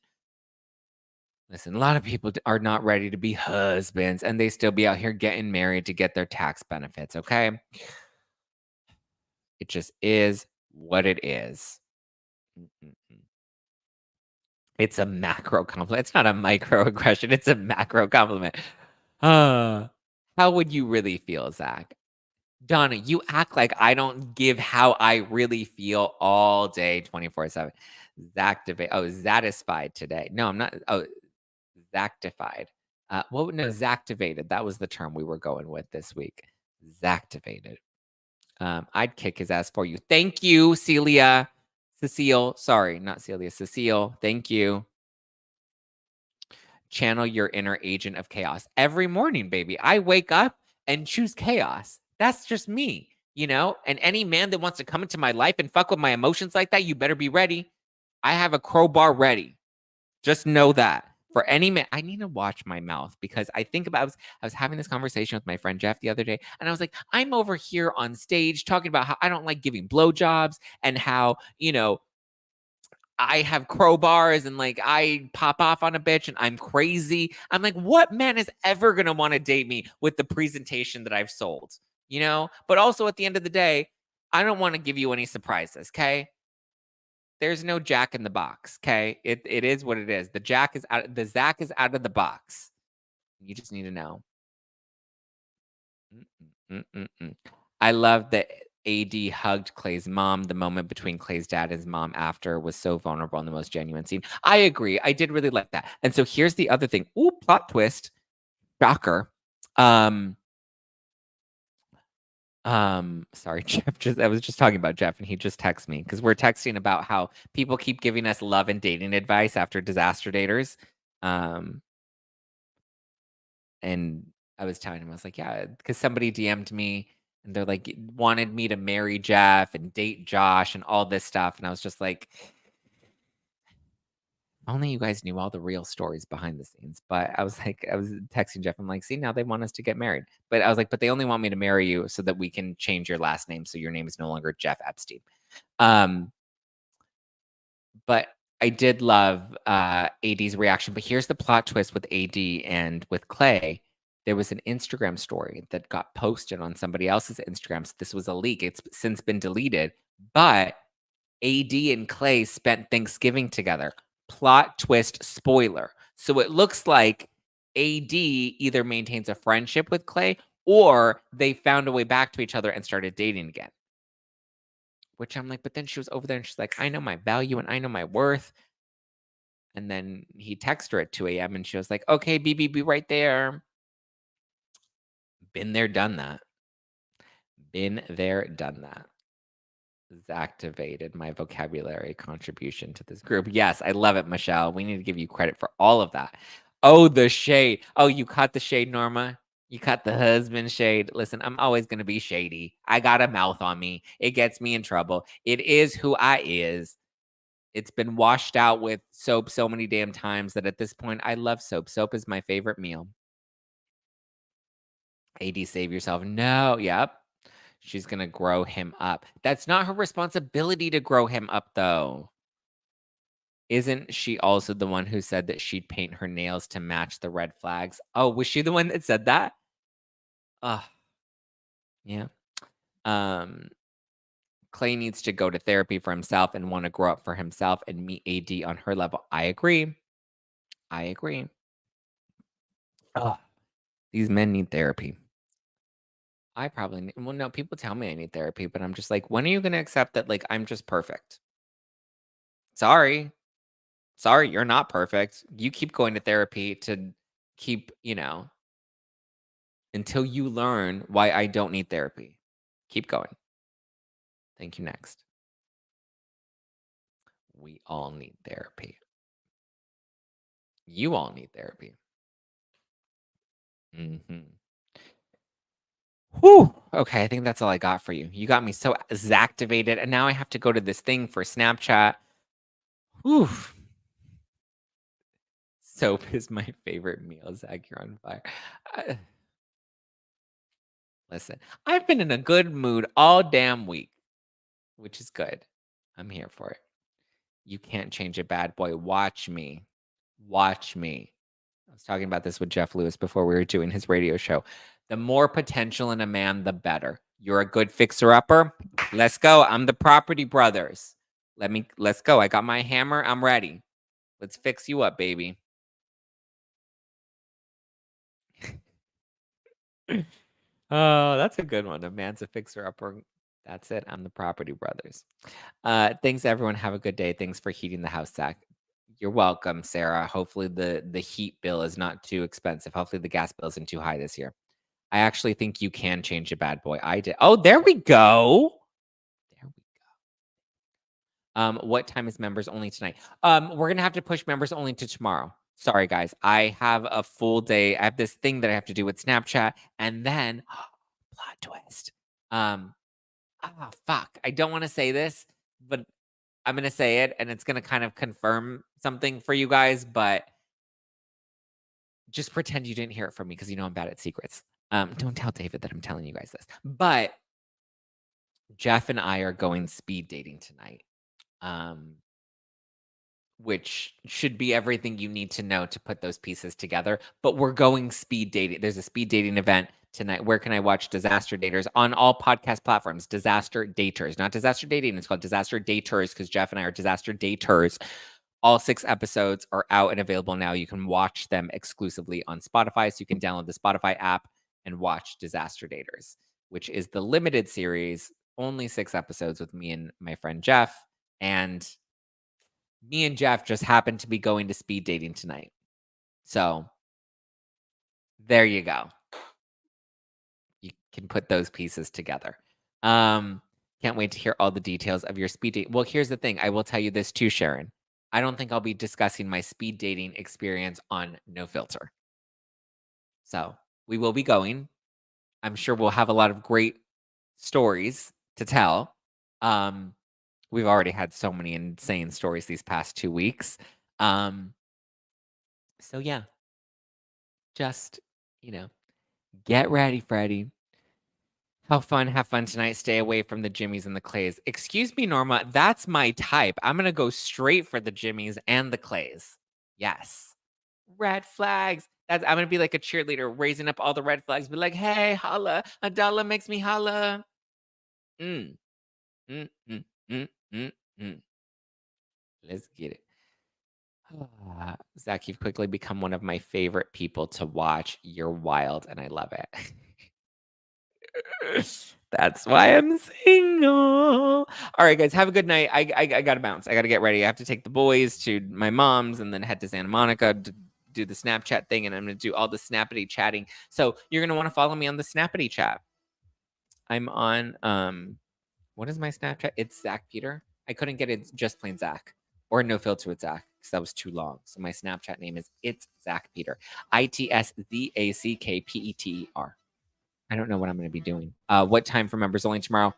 Speaker 1: Listen, a lot of people are not ready to be husbands and they still be out here getting married to get their tax benefits, okay? It just is what it is. It's a macro compliment. It's not a microaggression. It's a macro compliment. How would you really feel, Zack? Donna, you act like I don't give how I really feel all day, 24/7. Zack debate. Oh, Zatisfied today. No, I'm not. Oh, Zactified. Well, no, Zactivated. That was the term we were going with this week. Zactivated. I'd kick his ass for you. Thank you, Celia. Cecile. Sorry, not Celia. Cecile. Thank you. Channel your inner agent of chaos every morning, baby. I wake up and choose chaos. That's just me, you know? And any man that wants to come into my life and fuck with my emotions like that, you better be ready. I have a crowbar ready. Just know that. For any man, I need to watch my mouth because I think about I was having this conversation with my friend Jeff the other day, and I was like, I'm over here on stage talking about how I don't like giving blowjobs and how, you know, I have crowbars and like I pop off on a bitch and I'm crazy. I'm like, what man is ever gonna want to date me with the presentation that I've sold? You know? But also at the end of the day, I don't want to give you any surprises, okay? There's no Jack in the box, okay? It is what it is. The Zack is out of the box. You just need to know. I love that AD hugged Clay's mom. The moment between Clay's dad and his mom after was so vulnerable and the most genuine scene. I agree. I did really like that. And so here's the other thing. Ooh, plot twist. Shocker. Sorry, Jeff. I was just talking about Jeff and he just texted me because we're texting about how people keep giving us love and dating advice after disaster daters. And I was telling him, I was like, yeah, because somebody DM'd me and they're like, wanted me to marry Jeff and date Josh and all this stuff. And I was just like, Only you guys knew all the real stories behind the scenes. But I was like, I was texting Jeff. I'm like, see, now they want us to get married. But I was like, but they only want me to marry you so that we can change your last name so your name is no longer Jeff Epstein. But I did love AD's reaction. But here's the plot twist with AD and with Clay. There was an Instagram story that got posted on somebody else's Instagram. So this was a leak. It's since been deleted. But AD and Clay spent Thanksgiving together. Plot twist spoiler. So it looks like AD either maintains a friendship with Clay or they found a way back to each other and started dating again. Which I'm like, but then she was over there and she's like, I know my value and I know my worth. And then he texted her at 2 a.m. and she was like, okay, BB, be right there. Been there, done that. Been there, done that. Activated my vocabulary contribution to this group. Yes, I love it, Michelle. We need to give you credit for all of that. Oh, the shade. Oh, you caught the shade, Norma. You cut the husband shade. Listen, I'm always going to be shady. I got a mouth on me. It gets me in trouble. It is who I is. It's been washed out with soap so many damn times that at this point, I love soap. Soap is my favorite meal. AD, save yourself. No, yep. She's going to grow him up. That's not her responsibility to grow him up, though. Isn't she also the one who said that she'd paint her nails to match the red flags? Oh, was she the one that said that? Yeah. Clay needs to go to therapy for himself and want to grow up for himself and meet AD on her level. I agree. I agree. These men need therapy. I probably need, well, no, people tell me I need therapy, but I'm just like, when are you going to accept that, like, I'm just perfect? Sorry. Sorry, you're not perfect. You keep going to therapy to keep, until you learn why I don't need therapy. Keep going. Thank you. Next. We all need therapy. You all need therapy. Whew. Okay, I think that's all I got for you. You got me so activated, and now I have to go to this thing for Snapchat. Whew. Soap is my favorite meal, Zach. You're on fire. Listen, I've been in a good mood all damn week, which is good. I'm here for it. You can't change a bad boy. Watch me. Watch me. I was talking about this with Jeff Lewis before we were doing his radio show. The more potential in a man, the better. You're a good fixer-upper. Let's go. I'm the Property Brothers. Let's go. I got my hammer. I'm ready. Let's fix you up, baby. Oh, that's a good one. A man's a fixer-upper. That's it. I'm the Property Brothers. Thanks, everyone. Have a good day. Thanks for heating the house, Zach. You're welcome, Sarah. Hopefully the heat bill is not too expensive. Hopefully the gas bill isn't too high this year. I actually think you can change a bad boy. I did. Oh, there we go. There we go. What time is members only tonight? We're gonna have to push members only to tomorrow. Sorry, guys. I have a full day. I have this thing that I have to do with Snapchat, and then plot twist. Fuck. I don't want to say this, but I'm gonna say it, and it's gonna kind of confirm something for you guys, but just pretend you didn't hear it from me because you know I'm bad at secrets. Don't tell David that I'm telling you guys this. But Jeff and I are going speed dating tonight. Which should be everything you need to know to put those pieces together. But we're going speed dating. There's a speed dating event tonight. Where can I watch Disaster Daters? On all podcast platforms. Disaster Daters, not Disaster Dating. It's called Disaster Daters because Jeff and I are Disaster Daters. All 6 episodes are out and available now. You can watch them exclusively on Spotify. So you can download the Spotify app and watch Disaster Daters, which is the limited series, only 6 episodes with me and my friend Jeff. And me and Jeff just happened to be going to speed dating tonight. So there you go. You can put those pieces together. Can't wait to hear all the details of your speed date. Well, here's the thing. I will tell you this too, Sharon. I don't think I'll be discussing my speed dating experience on No Filter. So we will be going. I'm sure we'll have a lot of great stories to tell. We've already had so many insane stories these past 2 weeks. So yeah, just, get ready, Freddie. Have fun tonight. Stay away from the Jimmies and the Clays. Excuse me, Norma. That's my type. I'm gonna go straight for the Jimmies and the Clays. Yes. Red flags. I'm gonna be like a cheerleader, raising up all the red flags. Be like, hey, holla. Adela makes me holla. Mm. Mm, mm, mm, mm, mm. Let's get it. Zach, you've quickly become one of my favorite people to watch. You're wild, and I love it. That's why I'm single. All right, guys, have a good night. I gotta bounce. I gotta get ready. I have to take the boys to my mom's and then head to Santa Monica to do the Snapchat thing, and I'm gonna do all the snappity chatting. So you're gonna want to follow me on the snappity chat. I'm on what is my Snapchat? It's Zack Peter. I couldn't get it just plain Zack or no filter with Zack because that was too long. So my Snapchat name is It's Zack Peter. ITSZACKPETER. I don't know what I'm going to be doing. What time for members only tomorrow?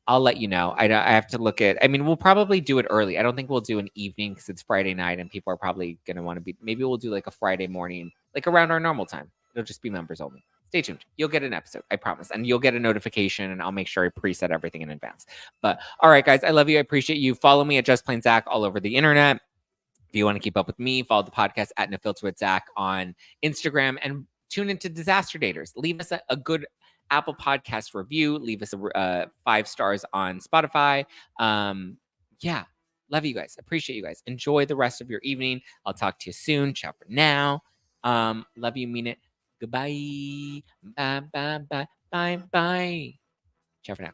Speaker 1: I'll let you know. I have to look at. I mean, we'll probably do it early. I don't think we'll do an evening because it's Friday night and people are probably going to want to be. Maybe we'll do like a Friday morning, like around our normal time. It'll just be members only. Stay tuned. You'll get an episode, I promise, and you'll get a notification. And I'll make sure I preset everything in advance. But all right, guys, I love you. I appreciate you. Follow me at Just Plain Zack all over the internet. If you want to keep up with me, follow the podcast at No Filter with Zack on Instagram and tune into Disaster Daters. Leave us a good Apple Podcast review. Leave us a 5 stars on Spotify. Yeah, love you guys. Appreciate you guys. Enjoy the rest of your evening. I'll talk to you soon. Ciao for now. Love you, mean it. Goodbye. Bye, bye, bye, bye, bye. Ciao for now.